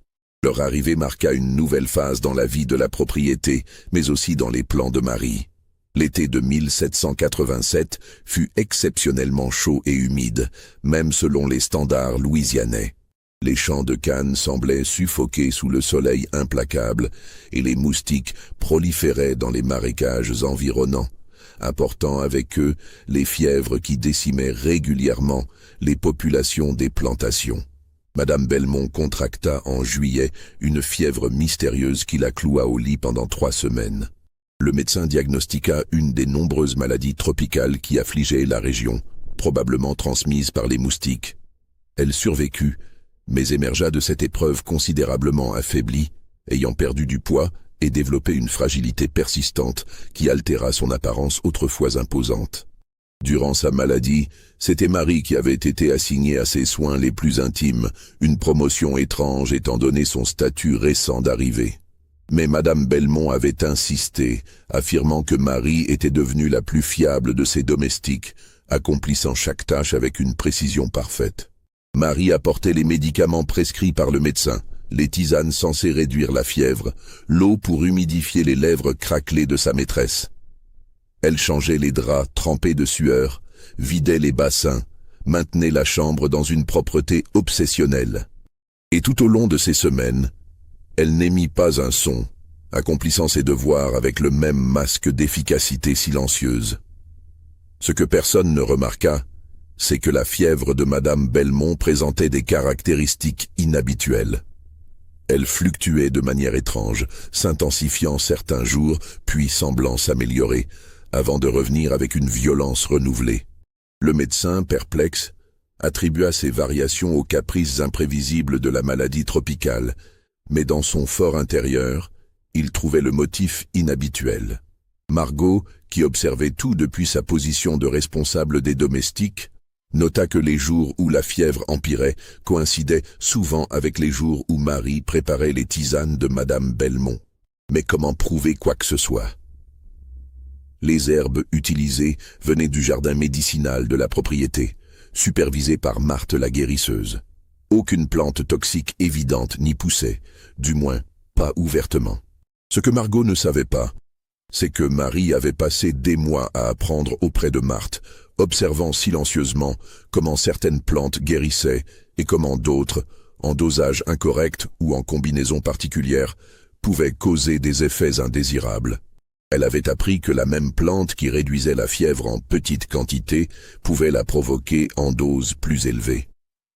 A: Leur arrivée marqua une nouvelle phase dans la vie de la propriété, mais aussi dans les plans de Marie. L'été de 1787 fut exceptionnellement chaud et humide, même selon les standards louisianais. Les champs de canne semblaient suffoquer sous le soleil implacable, et les moustiques proliféraient dans les marécages environnants, apportant avec eux les fièvres qui décimaient régulièrement les populations des plantations. Madame Belmont contracta en juillet une fièvre mystérieuse qui la cloua au lit pendant 3 semaines. Le médecin diagnostiqua une des nombreuses maladies tropicales qui affligeaient la région, probablement transmises par les moustiques. Elle survécut, mais émergea de cette épreuve considérablement affaiblie, ayant perdu du poids et développé une fragilité persistante qui altéra son apparence autrefois imposante. Durant sa maladie, c'était Marie qui avait été assignée à ses soins les plus intimes, une promotion étrange étant donné son statut récent d'arrivée. Mais Madame Belmont avait insisté, affirmant que Marie était devenue la plus fiable de ses domestiques, accomplissant chaque tâche avec une précision parfaite. Marie apportait les médicaments prescrits par le médecin, les tisanes censées réduire la fièvre, l'eau pour humidifier les lèvres craquelées de sa maîtresse. Elle changeait les draps trempés de sueur, vidait les bassins, maintenait la chambre dans une propreté obsessionnelle. Et tout au long de ces semaines, elle n'émit pas un son, accomplissant ses devoirs avec le même masque d'efficacité silencieuse. Ce que personne ne remarqua, c'est que la fièvre de Madame Belmont présentait des caractéristiques inhabituelles. Elle fluctuait de manière étrange, s'intensifiant certains jours, puis semblant s'améliorer, avant de revenir avec une violence renouvelée. Le médecin, perplexe, attribua ces variations aux caprices imprévisibles de la maladie tropicale, mais dans son fort intérieur, il trouvait le motif inhabituel. Margot, qui observait tout depuis sa position de responsable des domestiques, nota que les jours où la fièvre empirait coïncidaient souvent avec les jours où Marie préparait les tisanes de Madame Belmont. Mais comment prouver quoi que ce soit? Les herbes utilisées venaient du jardin médicinal de la propriété, supervisé par Marthe la guérisseuse. Aucune plante toxique évidente n'y poussait, du moins pas ouvertement. Ce que Margot ne savait pas, c'est que Marie avait passé des mois à apprendre auprès de Marthe, observant silencieusement comment certaines plantes guérissaient et comment d'autres, en dosage incorrect ou en combinaison particulière, pouvaient causer des effets indésirables. Elle avait appris que la même plante qui réduisait la fièvre en petite quantité pouvait la provoquer en doses plus élevées,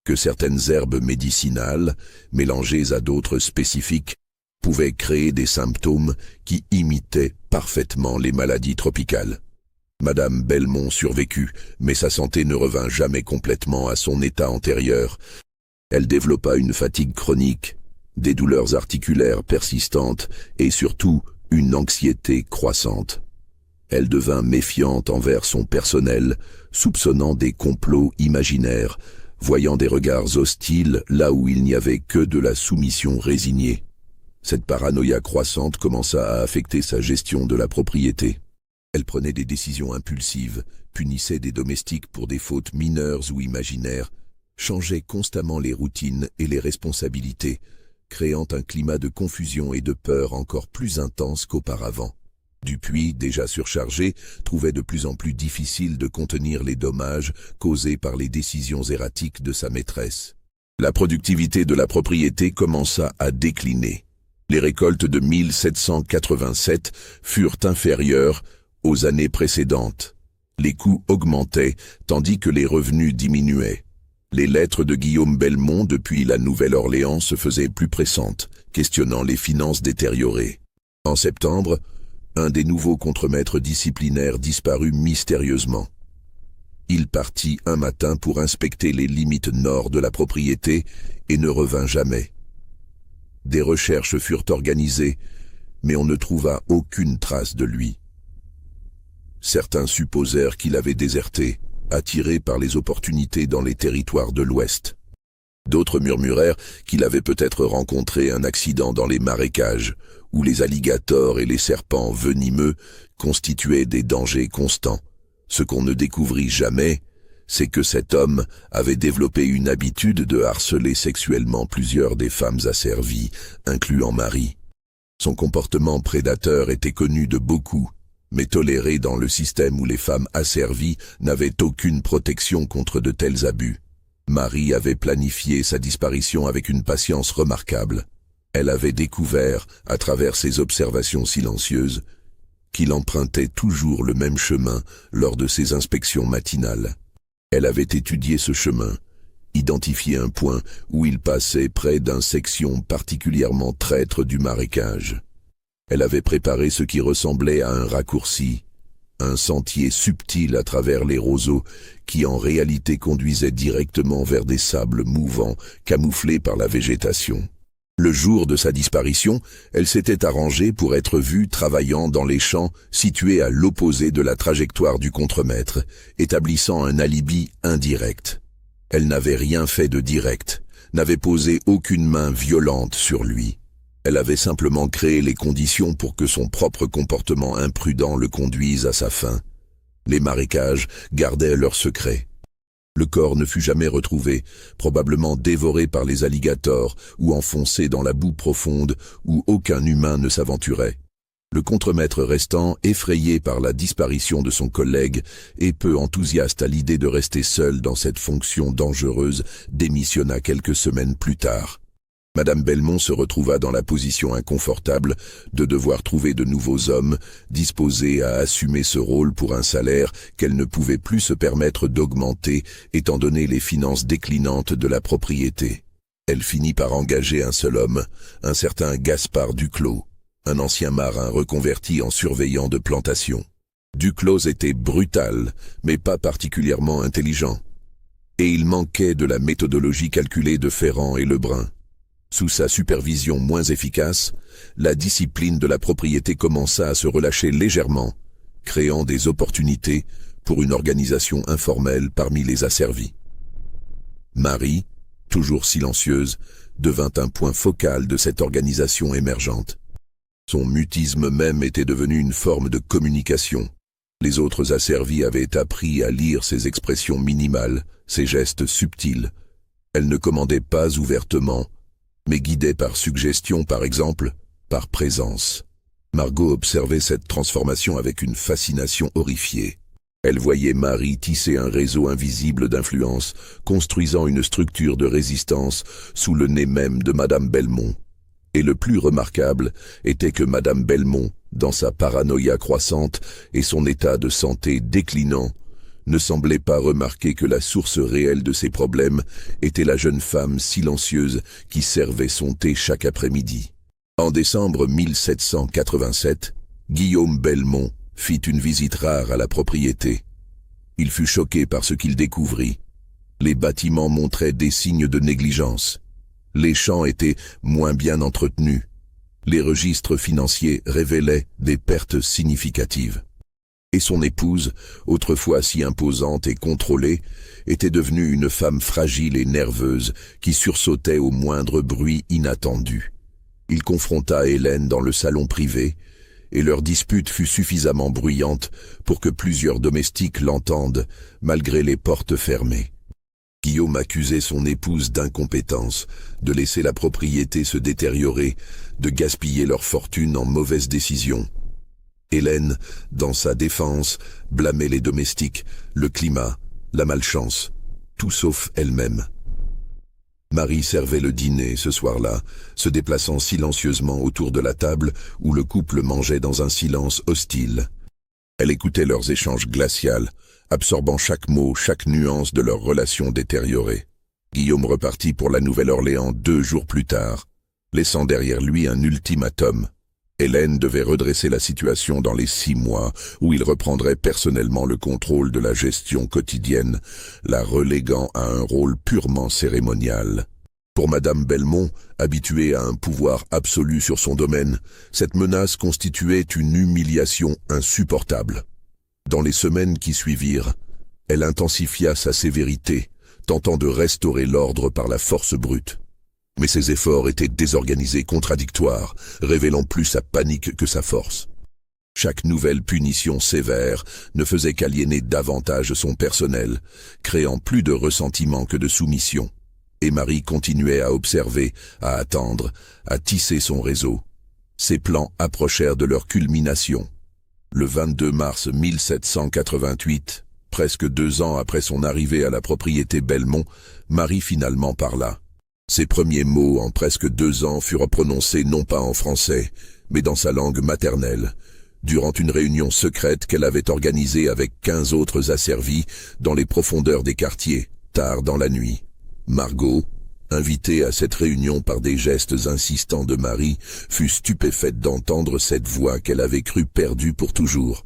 A: que certaines herbes médicinales, mélangées à d'autres spécifiques, pouvaient créer des symptômes qui imitaient parfaitement les maladies tropicales. Madame Belmont survécut, mais sa santé ne revint jamais complètement à son état antérieur. Elle développa une fatigue chronique, des douleurs articulaires persistantes et surtout une anxiété croissante. Elle devint méfiante envers son personnel, soupçonnant des complots imaginaires, voyant des regards hostiles là où il n'y avait que de la soumission résignée. Cette paranoïa croissante commença à affecter sa gestion de la propriété. Elle prenait des décisions impulsives, punissait des domestiques pour des fautes mineures ou imaginaires, changeait constamment les routines et les responsabilités, créant un climat de confusion et de peur encore plus intense qu'auparavant. Dupuis, déjà surchargé, trouvait de plus en plus difficile de contenir les dommages causés par les décisions erratiques de sa maîtresse. La productivité de la propriété commença à décliner. Les récoltes de 1787 furent inférieures aux années précédentes. Les coûts augmentaient, tandis que les revenus diminuaient. Les lettres de Guillaume Belmont depuis la Nouvelle-Orléans se faisaient plus pressantes, questionnant les finances détériorées. En septembre, un des nouveaux contremaîtres disciplinaires disparut mystérieusement. Il partit un matin pour inspecter les limites nord de la propriété et ne revint jamais. Des recherches furent organisées, mais on ne trouva aucune trace de lui. Certains supposèrent qu'il avait déserté, attiré par les opportunités dans les territoires de l'Ouest. D'autres murmurèrent qu'il avait peut-être rencontré un accident dans les marécages, où les alligators et les serpents venimeux constituaient des dangers constants. Ce qu'on ne découvrit jamais, c'est que cet homme avait développé une habitude de harceler sexuellement plusieurs des femmes asservies, incluant Marie. Son comportement prédateur était connu de beaucoup, mais toléré dans le système où les femmes asservies n'avaient aucune protection contre de tels abus. Marie avait planifié sa disparition avec une patience remarquable. Elle avait découvert, à travers ses observations silencieuses, qu'il empruntait toujours le même chemin lors de ses inspections matinales. Elle avait étudié ce chemin, identifié un point où il passait près d'une section particulièrement traître du marécage. Elle avait préparé ce qui ressemblait à un raccourci, un sentier subtil à travers les roseaux qui en réalité conduisait directement vers des sables mouvants camouflés par la végétation. Le jour de sa disparition, elle s'était arrangée pour être vue travaillant dans les champs situés à l'opposé de la trajectoire du contremaître, établissant un alibi indirect. Elle n'avait rien fait de direct, n'avait posé aucune main violente sur lui. Elle avait simplement créé les conditions pour que son propre comportement imprudent le conduise à sa fin. Les marécages gardaient leur secret. Le corps ne fut jamais retrouvé, probablement dévoré par les alligators ou enfoncé dans la boue profonde où aucun humain ne s'aventurait. Le contremaître restant, effrayé par la disparition de son collègue et peu enthousiaste à l'idée de rester seul dans cette fonction dangereuse, démissionna quelques semaines plus tard. Madame Belmont se retrouva dans la position inconfortable de devoir trouver de nouveaux hommes disposés à assumer ce rôle pour un salaire qu'elle ne pouvait plus se permettre d'augmenter étant donné les finances déclinantes de la propriété. Elle finit par engager un seul homme, un certain Gaspard Duclos, un ancien marin reconverti en surveillant de plantation. Duclos était brutal, mais pas particulièrement intelligent. Et il manquait de la méthodologie calculée de Ferrand et Lebrun. Sous sa supervision moins efficace, la discipline de la propriété commença à se relâcher légèrement, créant des opportunités pour une organisation informelle parmi les asservis. Marie, toujours silencieuse, devint un point focal de cette organisation émergente. Son mutisme même était devenu une forme de communication. Les autres asservis avaient appris à lire ses expressions minimales, ses gestes subtils. Elle ne commandait pas ouvertement, mais guidée par suggestion par exemple, par présence. Margot observait cette transformation avec une fascination horrifiée. Elle voyait Marie tisser un réseau invisible d'influence, construisant une structure de résistance sous le nez même de Madame Belmont. Et le plus remarquable était que Madame Belmont, dans sa paranoïa croissante et son état de santé déclinant, ne semblait pas remarquer que la source réelle de ses problèmes était la jeune femme silencieuse qui servait son thé chaque après-midi. En décembre 1787, Guillaume Belmont fit une visite rare à la propriété. Il fut choqué par ce qu'il découvrit. Les bâtiments montraient des signes de négligence. Les champs étaient moins bien entretenus. Les registres financiers révélaient des pertes significatives. Et son épouse, autrefois si imposante et contrôlée, était devenue une femme fragile et nerveuse qui sursautait au moindre bruit inattendu. Il confronta Hélène dans le salon privé, et leur dispute fut suffisamment bruyante pour que plusieurs domestiques l'entendent, malgré les portes fermées. Guillaume accusait son épouse d'incompétence, de laisser la propriété se détériorer, de gaspiller leur fortune en mauvaises décisions. Hélène, dans sa défense, blâmait les domestiques, le climat, la malchance, tout sauf elle-même. Marie servait le dîner ce soir-là, se déplaçant silencieusement autour de la table où le couple mangeait dans un silence hostile. Elle écoutait leurs échanges glaciaux, absorbant chaque mot, chaque nuance de leur relation détériorée. Guillaume repartit pour la Nouvelle-Orléans 2 jours plus tard, laissant derrière lui un ultimatum. Hélène devait redresser la situation dans les 6 mois où il reprendrait personnellement le contrôle de la gestion quotidienne, la reléguant à un rôle purement cérémonial. Pour Madame Belmont, habituée à un pouvoir absolu sur son domaine, cette menace constituait une humiliation insupportable. Dans les semaines qui suivirent, elle intensifia sa sévérité, tentant de restaurer l'ordre par la force brute. Mais ses efforts étaient désorganisés, contradictoires, révélant plus sa panique que sa force. Chaque nouvelle punition sévère ne faisait qu'aliéner davantage son personnel, créant plus de ressentiment que de soumission. Et Marie continuait à observer, à attendre, à tisser son réseau. Ses plans approchèrent de leur culmination. Le 22 mars 1788, presque 2 ans après son arrivée à la propriété Belmont, Marie finalement parla. Ses premiers mots en presque 2 ans furent prononcés non pas en français, mais dans sa langue maternelle, durant une réunion secrète qu'elle avait organisée avec 15 autres asservis dans les profondeurs des quartiers, tard dans la nuit. Margot, invitée à cette réunion par des gestes insistants de Marie, fut stupéfaite d'entendre cette voix qu'elle avait cru perdue pour toujours.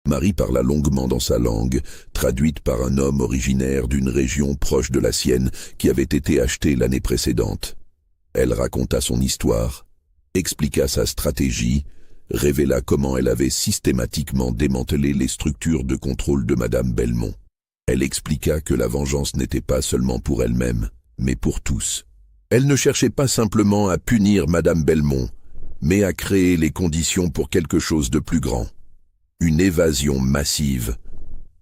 A: Marie parla longuement dans sa langue, traduite par un homme originaire d'une région proche de la sienne qui avait été acheté l'année précédente. Elle raconta son histoire, expliqua sa stratégie, révéla comment elle avait systématiquement démantelé les structures de contrôle de Madame Belmont. Elle expliqua que la vengeance n'était pas seulement pour elle-même, mais pour tous. Elle ne cherchait pas simplement à punir Madame Belmont, mais à créer les conditions pour quelque chose de plus grand. Une évasion massive,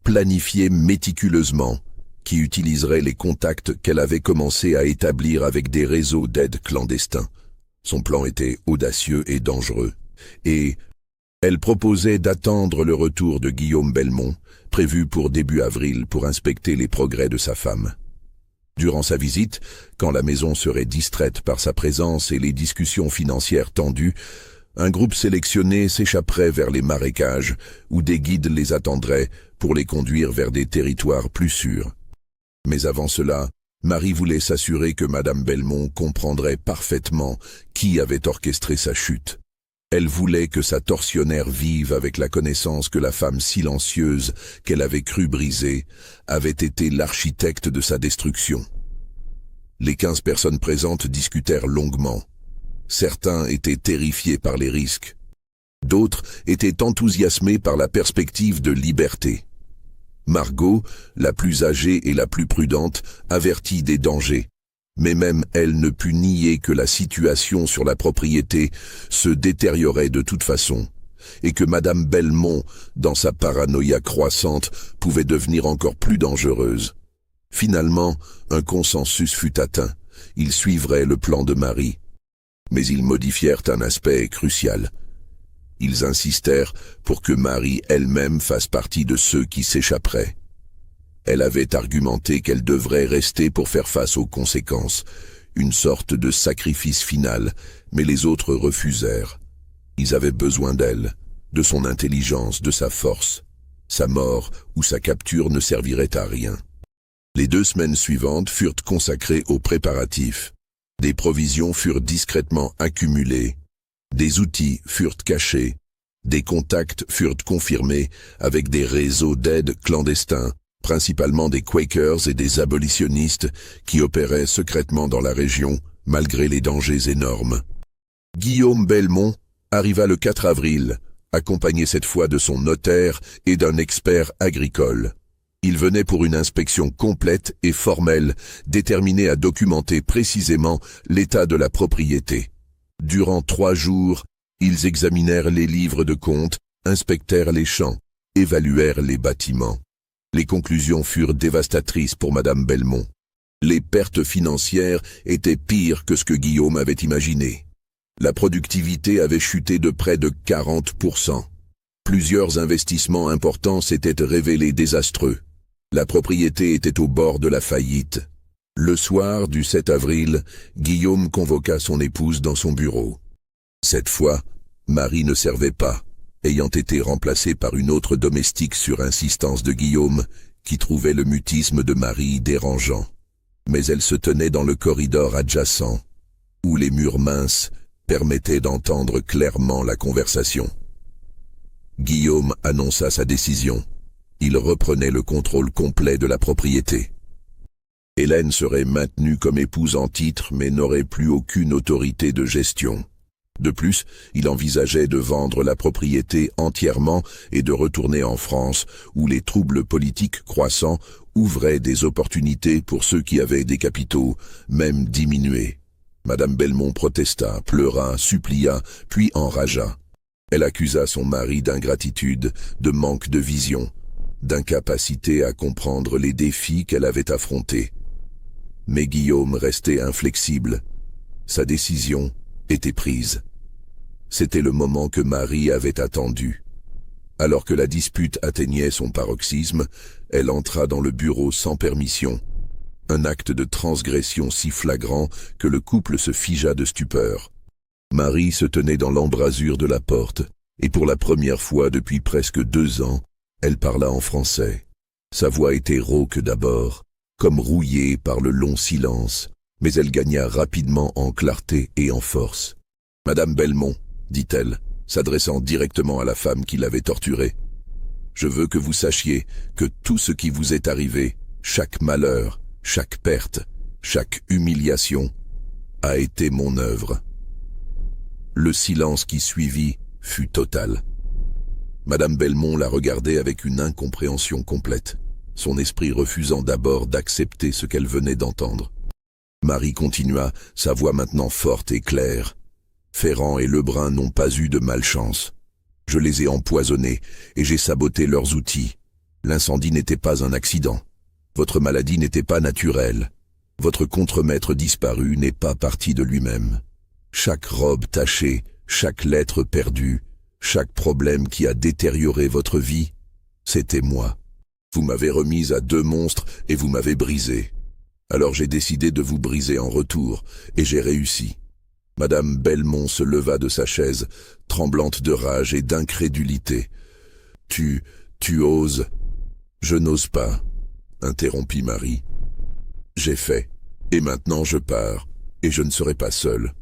A: planifiée méticuleusement, qui utiliserait les contacts qu'elle avait commencé à établir avec des réseaux d'aide clandestins. Son plan était audacieux et dangereux, et elle proposait d'attendre le retour de Guillaume Belmont, prévu pour début avril pour inspecter les progrès de sa femme. Durant sa visite, quand la maison serait distraite par sa présence et les discussions financières tendues, un groupe sélectionné s'échapperait vers les marécages où des guides les attendraient pour les conduire vers des territoires plus sûrs. Mais avant cela, Marie voulait s'assurer que Madame Belmont comprendrait parfaitement qui avait orchestré sa chute. Elle voulait que sa tortionnaire vive avec la connaissance que la femme silencieuse qu'elle avait cru briser avait été l'architecte de sa destruction. Les 15 personnes présentes discutèrent longuement. Certains étaient terrifiés par les risques. D'autres étaient enthousiasmés par la perspective de liberté. Margot, la plus âgée et la plus prudente, avertit des dangers, mais même elle ne put nier que la situation sur la propriété se détériorait de toute façon, et que Madame Belmont, dans sa paranoïa croissante, pouvait devenir encore plus dangereuse. Finalement, un consensus fut atteint. Ils suivraient le plan de Marie. Mais ils modifièrent un aspect crucial. Ils insistèrent pour que Marie elle-même fasse partie de ceux qui s'échapperaient. Elle avait argumenté qu'elle devrait rester pour faire face aux conséquences, une sorte de sacrifice final, mais les autres refusèrent. Ils avaient besoin d'elle, de son intelligence, de sa force. Sa mort ou sa capture ne servirait à rien. Les 2 semaines suivantes furent consacrées aux préparatifs. Des provisions furent discrètement accumulées, des outils furent cachés, des contacts furent confirmés avec des réseaux d'aide clandestins, principalement des Quakers et des abolitionnistes qui opéraient secrètement dans la région, malgré les dangers énormes. Guillaume Belmont arriva le 4 avril, accompagné cette fois de son notaire et d'un expert agricole. Il venait pour une inspection complète et formelle, déterminée à documenter précisément l'état de la propriété. Durant 3 jours, ils examinèrent les livres de compte, inspectèrent les champs, évaluèrent les bâtiments. Les conclusions furent dévastatrices pour Madame Belmont. Les pertes financières étaient pires que ce que Guillaume avait imaginé. La productivité avait chuté de près de 40%. Plusieurs investissements importants s'étaient révélés désastreux. La propriété était au bord de la faillite. Le soir du 7 avril, Guillaume convoqua son épouse dans son bureau. Cette fois, Marie ne servait pas, ayant été remplacée par une autre domestique sur insistance de Guillaume, qui trouvait le mutisme de Marie dérangeant. Mais elle se tenait dans le corridor adjacent, où les murs minces permettaient d'entendre clairement la conversation. Guillaume annonça sa décision. Il reprenait le contrôle complet de la propriété. Hélène serait maintenue comme épouse en titre mais n'aurait plus aucune autorité de gestion. De plus, il envisageait de vendre la propriété entièrement et de retourner en France, où les troubles politiques croissants ouvraient des opportunités pour ceux qui avaient des capitaux, même diminués. Madame Belmont protesta, pleura, supplia, puis enragea. Elle accusa son mari d'ingratitude, de manque de vision, d'incapacité à comprendre les défis qu'elle avait affrontés. Mais Guillaume restait inflexible. Sa décision était prise. C'était le moment que Marie avait attendu. Alors que la dispute atteignait son paroxysme, elle entra dans le bureau sans permission. Un acte de transgression si flagrant que le couple se figea de stupeur. Marie se tenait dans l'embrasure de la porte, et pour la première fois depuis presque 2 ans, elle parla en français. Sa voix était rauque d'abord, comme rouillée par le long silence, mais elle gagna rapidement en clarté et en force. « Madame Belmont, dit-elle, s'adressant directement à la femme qui l'avait torturée, je veux que vous sachiez que tout ce qui vous est arrivé, chaque malheur, chaque perte, chaque humiliation, a été mon œuvre. » Le silence qui suivit fut total. Madame Belmont la regardait avec une incompréhension complète, son esprit refusant d'abord d'accepter ce qu'elle venait d'entendre. Marie continua, sa voix maintenant forte et claire. « Ferrand et Lebrun n'ont pas eu de malchance. Je les ai empoisonnés et j'ai saboté leurs outils. L'incendie n'était pas un accident. Votre maladie n'était pas naturelle. Votre contremaître disparu n'est pas parti de lui-même. Chaque robe tachée, chaque lettre perdue, chaque problème qui a détérioré votre vie, c'était moi. Vous m'avez remise à 2 monstres et vous m'avez brisé. Alors j'ai décidé de vous briser en retour, et j'ai réussi. » Madame Belmont se leva de sa chaise, tremblante de rage et d'incrédulité. « Tu oses ?»« Je n'ose pas, » interrompit Marie. « J'ai fait, et maintenant je pars, et je ne serai pas seule.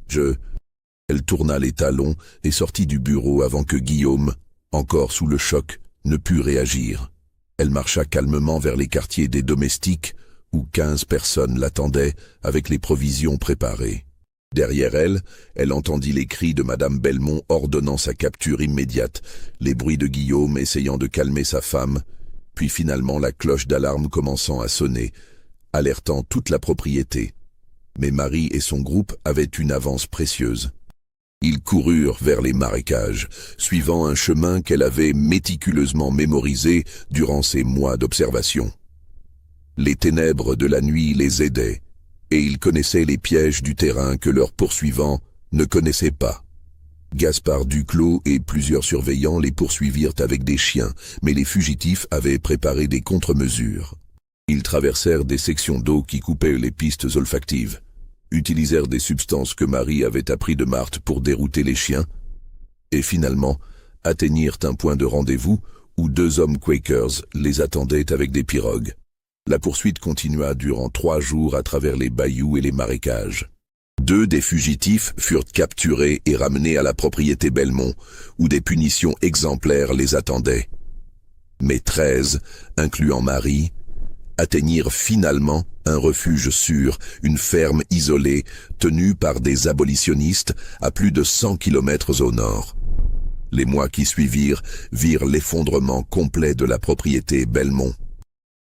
A: Elle tourna les talons et sortit du bureau avant que Guillaume, encore sous le choc, ne pût réagir. Elle marcha calmement vers les quartiers des domestiques, où 15 personnes l'attendaient avec les provisions préparées. Derrière elle, elle entendit les cris de Madame Belmont ordonnant sa capture immédiate, les bruits de Guillaume essayant de calmer sa femme, puis finalement la cloche d'alarme commençant à sonner, alertant toute la propriété. Mais Marie et son groupe avaient une avance précieuse. Ils coururent vers les marécages, suivant un chemin qu'elle avait méticuleusement mémorisé durant ses mois d'observation. Les ténèbres de la nuit les aidaient, et ils connaissaient les pièges du terrain que leurs poursuivants ne connaissaient pas. Gaspard Duclos et plusieurs surveillants les poursuivirent avec des chiens, mais les fugitifs avaient préparé des contre-mesures. Ils traversèrent des sections d'eau qui coupaient les pistes olfactives, utilisèrent des substances que Marie avait appris de Marthe pour dérouter les chiens, et finalement atteignirent un point de rendez-vous où 2 hommes Quakers les attendaient avec des pirogues. La poursuite continua durant 3 jours à travers les bayous et les marécages. 2 des fugitifs furent capturés et ramenés à la propriété Belmont, où des punitions exemplaires les attendaient. Mais 13, incluant Marie, atteignirent finalement un refuge sûr, une ferme isolée, tenue par des abolitionnistes à plus de 100 kilomètres au nord. Les mois qui suivirent virent l'effondrement complet de la propriété Belmont.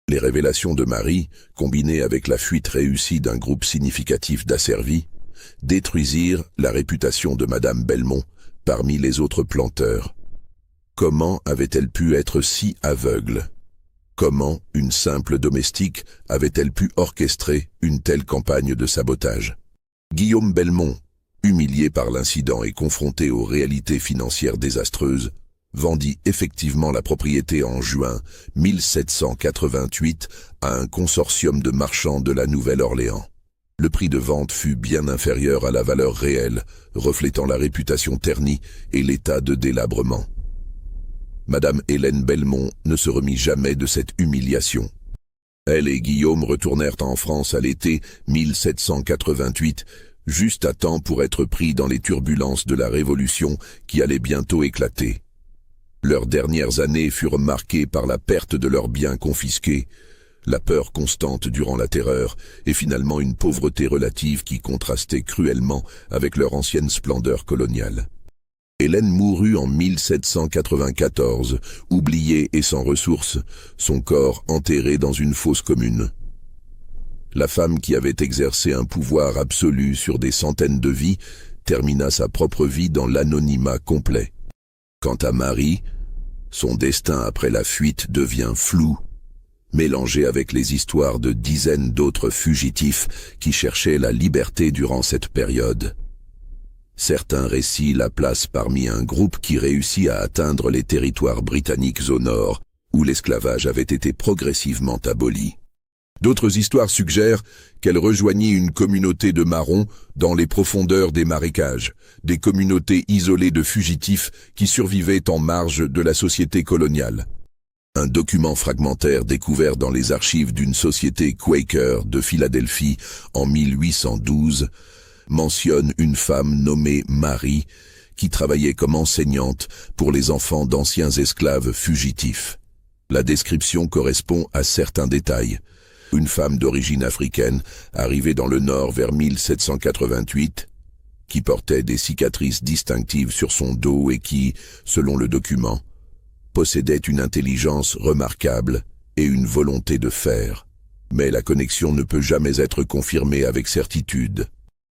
A: Les révélations de Marie, combinées avec la fuite réussie d'un groupe significatif d'asservis, détruisirent la réputation de Madame Belmont parmi les autres planteurs. Comment avait-elle pu être si aveugle? Comment une simple domestique avait-elle pu orchestrer une telle campagne de sabotage? Guillaume Belmont, humilié par l'incident et confronté aux réalités financières désastreuses, vendit effectivement la propriété en juin 1788 à un consortium de marchands de la Nouvelle-Orléans. Le prix de vente fut bien inférieur à la valeur réelle, reflétant la réputation ternie et l'état de délabrement. Madame Hélène Belmont ne se remit jamais de cette humiliation. Elle et Guillaume retournèrent en France à l'été 1788, juste à temps pour être pris dans les turbulences de la Révolution qui allait bientôt éclater. Leurs dernières années furent marquées par la perte de leurs biens confisqués, la peur constante durant la Terreur et finalement une pauvreté relative qui contrastait cruellement avec leur ancienne splendeur coloniale. Hélène mourut en 1794, oubliée et sans ressources, son corps enterré dans une fosse commune. La femme qui avait exercé un pouvoir absolu sur des centaines de vies termina sa propre vie dans l'anonymat complet. Quant à Marie, son destin après la fuite devient flou, mélangé avec les histoires de dizaines d'autres fugitifs qui cherchaient la liberté durant cette période. Certains récits la placent parmi un groupe qui réussit à atteindre les territoires britanniques au nord, où l'esclavage avait été progressivement aboli. D'autres histoires suggèrent qu'elle rejoignit une communauté de marrons dans les profondeurs des marécages, des communautés isolées de fugitifs qui survivaient en marge de la société coloniale. Un document fragmentaire découvert dans les archives d'une société Quaker de Philadelphie en 1812 mentionne une femme nommée Marie qui travaillait comme enseignante pour les enfants d'anciens esclaves fugitifs. La description correspond à certains détails. Une femme d'origine africaine, arrivée dans le Nord vers 1788, qui portait des cicatrices distinctives sur son dos et qui, selon le document, possédait une intelligence remarquable et une volonté de fer. Mais la connexion ne peut jamais être confirmée avec certitude.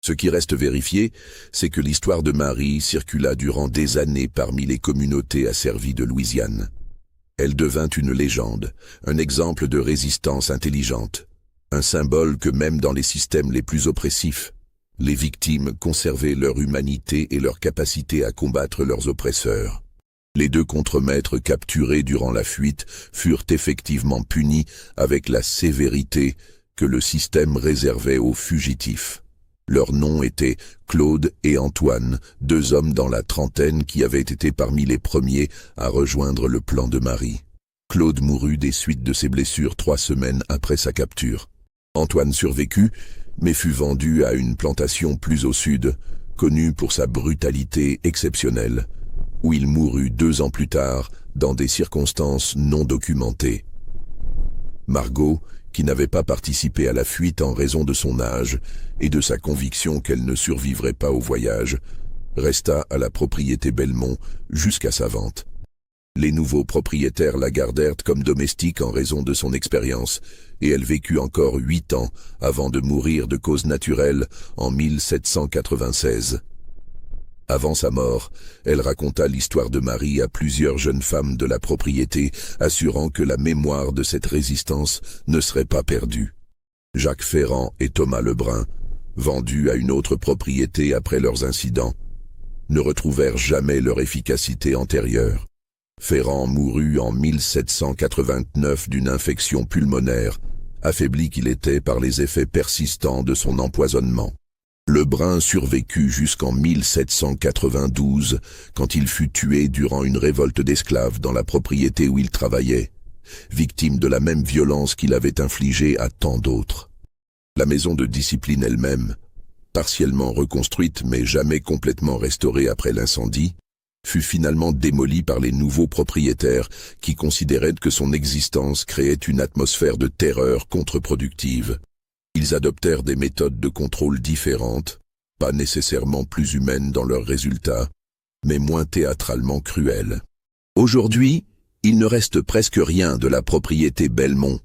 A: Ce qui reste vérifié, c'est que l'histoire de Marie circula durant des années parmi les communautés asservies de Louisiane. Elle devint une légende, un exemple de résistance intelligente, un symbole que même dans les systèmes les plus oppressifs, les victimes conservaient leur humanité et leur capacité à combattre leurs oppresseurs. Les 2 contremaîtres capturés durant la fuite furent effectivement punis avec la sévérité que le système réservait aux fugitifs. Leurs noms étaient Claude et Antoine, 2 hommes dans la trentaine qui avaient été parmi les premiers à rejoindre le plan de Marie. Claude mourut des suites de ses blessures 3 semaines après sa capture. Antoine survécut, mais fut vendu à une plantation plus au sud, connue pour sa brutalité exceptionnelle, où il mourut 2 ans plus tard dans des circonstances non documentées. Margot, qui n'avait pas participé à la fuite en raison de son âge et de sa conviction qu'elle ne survivrait pas au voyage, resta à la propriété Belmont jusqu'à sa vente. Les nouveaux propriétaires la gardèrent comme domestique en raison de son expérience, et elle vécut encore 8 ans avant de mourir de cause naturelle en 1796. Avant sa mort, elle raconta l'histoire de Marie à plusieurs jeunes femmes de la propriété, assurant que la mémoire de cette résistance ne serait pas perdue. Jacques Ferrand et Thomas Lebrun, vendus à une autre propriété après leurs incidents, ne retrouvèrent jamais leur efficacité antérieure. Ferrand mourut en 1789 d'une infection pulmonaire, affaibli qu'il était par les effets persistants de son empoisonnement. Lebrun survécut jusqu'en 1792, quand il fut tué durant une révolte d'esclaves dans la propriété où il travaillait, victime de la même violence qu'il avait infligée à tant d'autres. La maison de discipline elle-même, partiellement reconstruite mais jamais complètement restaurée après l'incendie, fut finalement démolie par les nouveaux propriétaires qui considéraient que son existence créait une atmosphère de terreur contre-productive. Ils adoptèrent des méthodes de contrôle différentes, pas nécessairement plus humaines dans leurs résultats, mais moins théâtralement cruelles. Aujourd'hui, il ne reste presque rien de la propriété Belmont.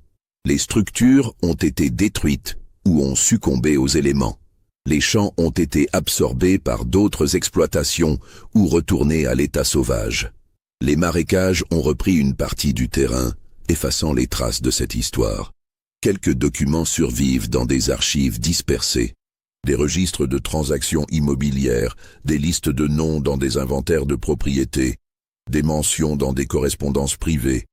A: Les structures ont été détruites ou ont succombé aux éléments. Les champs ont été absorbés par d'autres exploitations ou retournés à l'état sauvage. Les marécages ont repris une partie du terrain, effaçant les traces de cette histoire. Quelques documents survivent dans des archives dispersées, des registres de transactions immobilières, des listes de noms dans des inventaires de propriétés, des mentions dans des correspondances privées.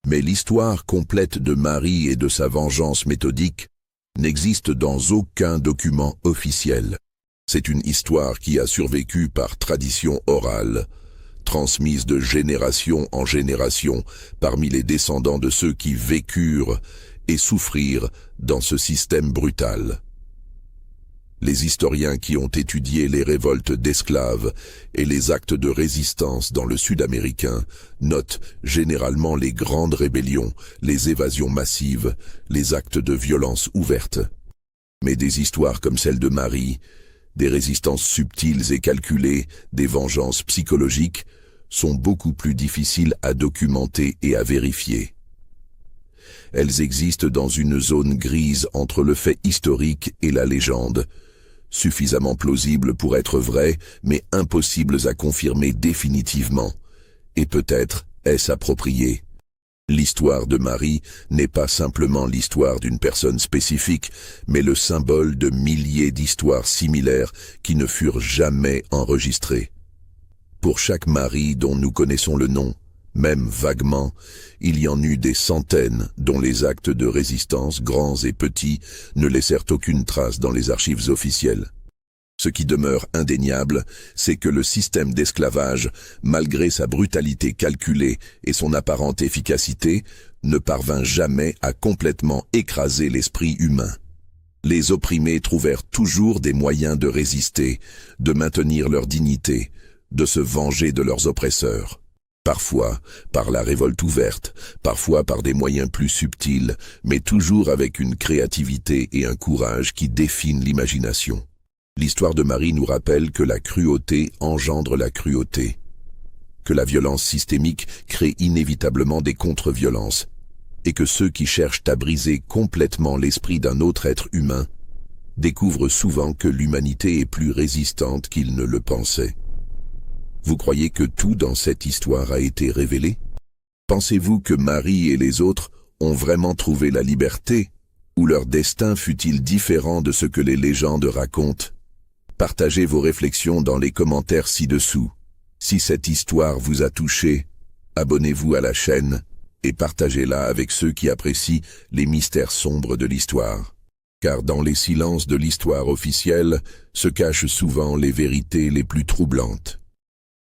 A: Mais l'histoire complète de Marie et de sa vengeance méthodique n'existe dans aucun document officiel. C'est une histoire qui a survécu par tradition orale, transmise de génération en génération parmi les descendants de ceux qui vécurent et souffrir dans ce système brutal. Les historiens qui ont étudié les révoltes d'esclaves et les actes de résistance dans le Sud américain notent généralement les grandes rébellions, les évasions massives, les actes de violence ouvertes. Mais des histoires comme celle de Marie, des résistances subtiles et calculées, des vengeances psychologiques, sont beaucoup plus difficiles à documenter et à vérifier. Elles existent dans une zone grise entre le fait historique et la légende, suffisamment plausibles pour être vraies, mais impossibles à confirmer définitivement. Et peut-être est-ce approprié. L'histoire de Marie n'est pas simplement l'histoire d'une personne spécifique, mais le symbole de milliers d'histoires similaires qui ne furent jamais enregistrées. Pour chaque Marie dont nous connaissons le nom, même vaguement, il y en eut des centaines dont les actes de résistance, grands et petits, ne laissèrent aucune trace dans les archives officielles. Ce qui demeure indéniable, c'est que le système d'esclavage, malgré sa brutalité calculée et son apparente efficacité, ne parvint jamais à complètement écraser l'esprit humain. Les opprimés trouvèrent toujours des moyens de résister, de maintenir leur dignité, de se venger de leurs oppresseurs. Parfois par la révolte ouverte, parfois par des moyens plus subtils, mais toujours avec une créativité et un courage qui défient l'imagination. L'histoire de Marie nous rappelle que la cruauté engendre la cruauté, que la violence systémique crée inévitablement des contre-violences, et que ceux qui cherchent à briser complètement l'esprit d'un autre être humain découvrent souvent que l'humanité est plus résistante qu'ils ne le pensaient. Vous croyez que tout dans cette histoire a été révélé? Pensez-vous que Marie et les autres ont vraiment trouvé la liberté, ou leur destin fut-il différent de ce que les légendes racontent? Partagez vos réflexions dans les commentaires ci-dessous. Si cette histoire vous a touché, abonnez-vous à la chaîne et partagez-la avec ceux qui apprécient les mystères sombres de l'histoire. Car dans les silences de l'histoire officielle se cachent souvent les vérités les plus troublantes.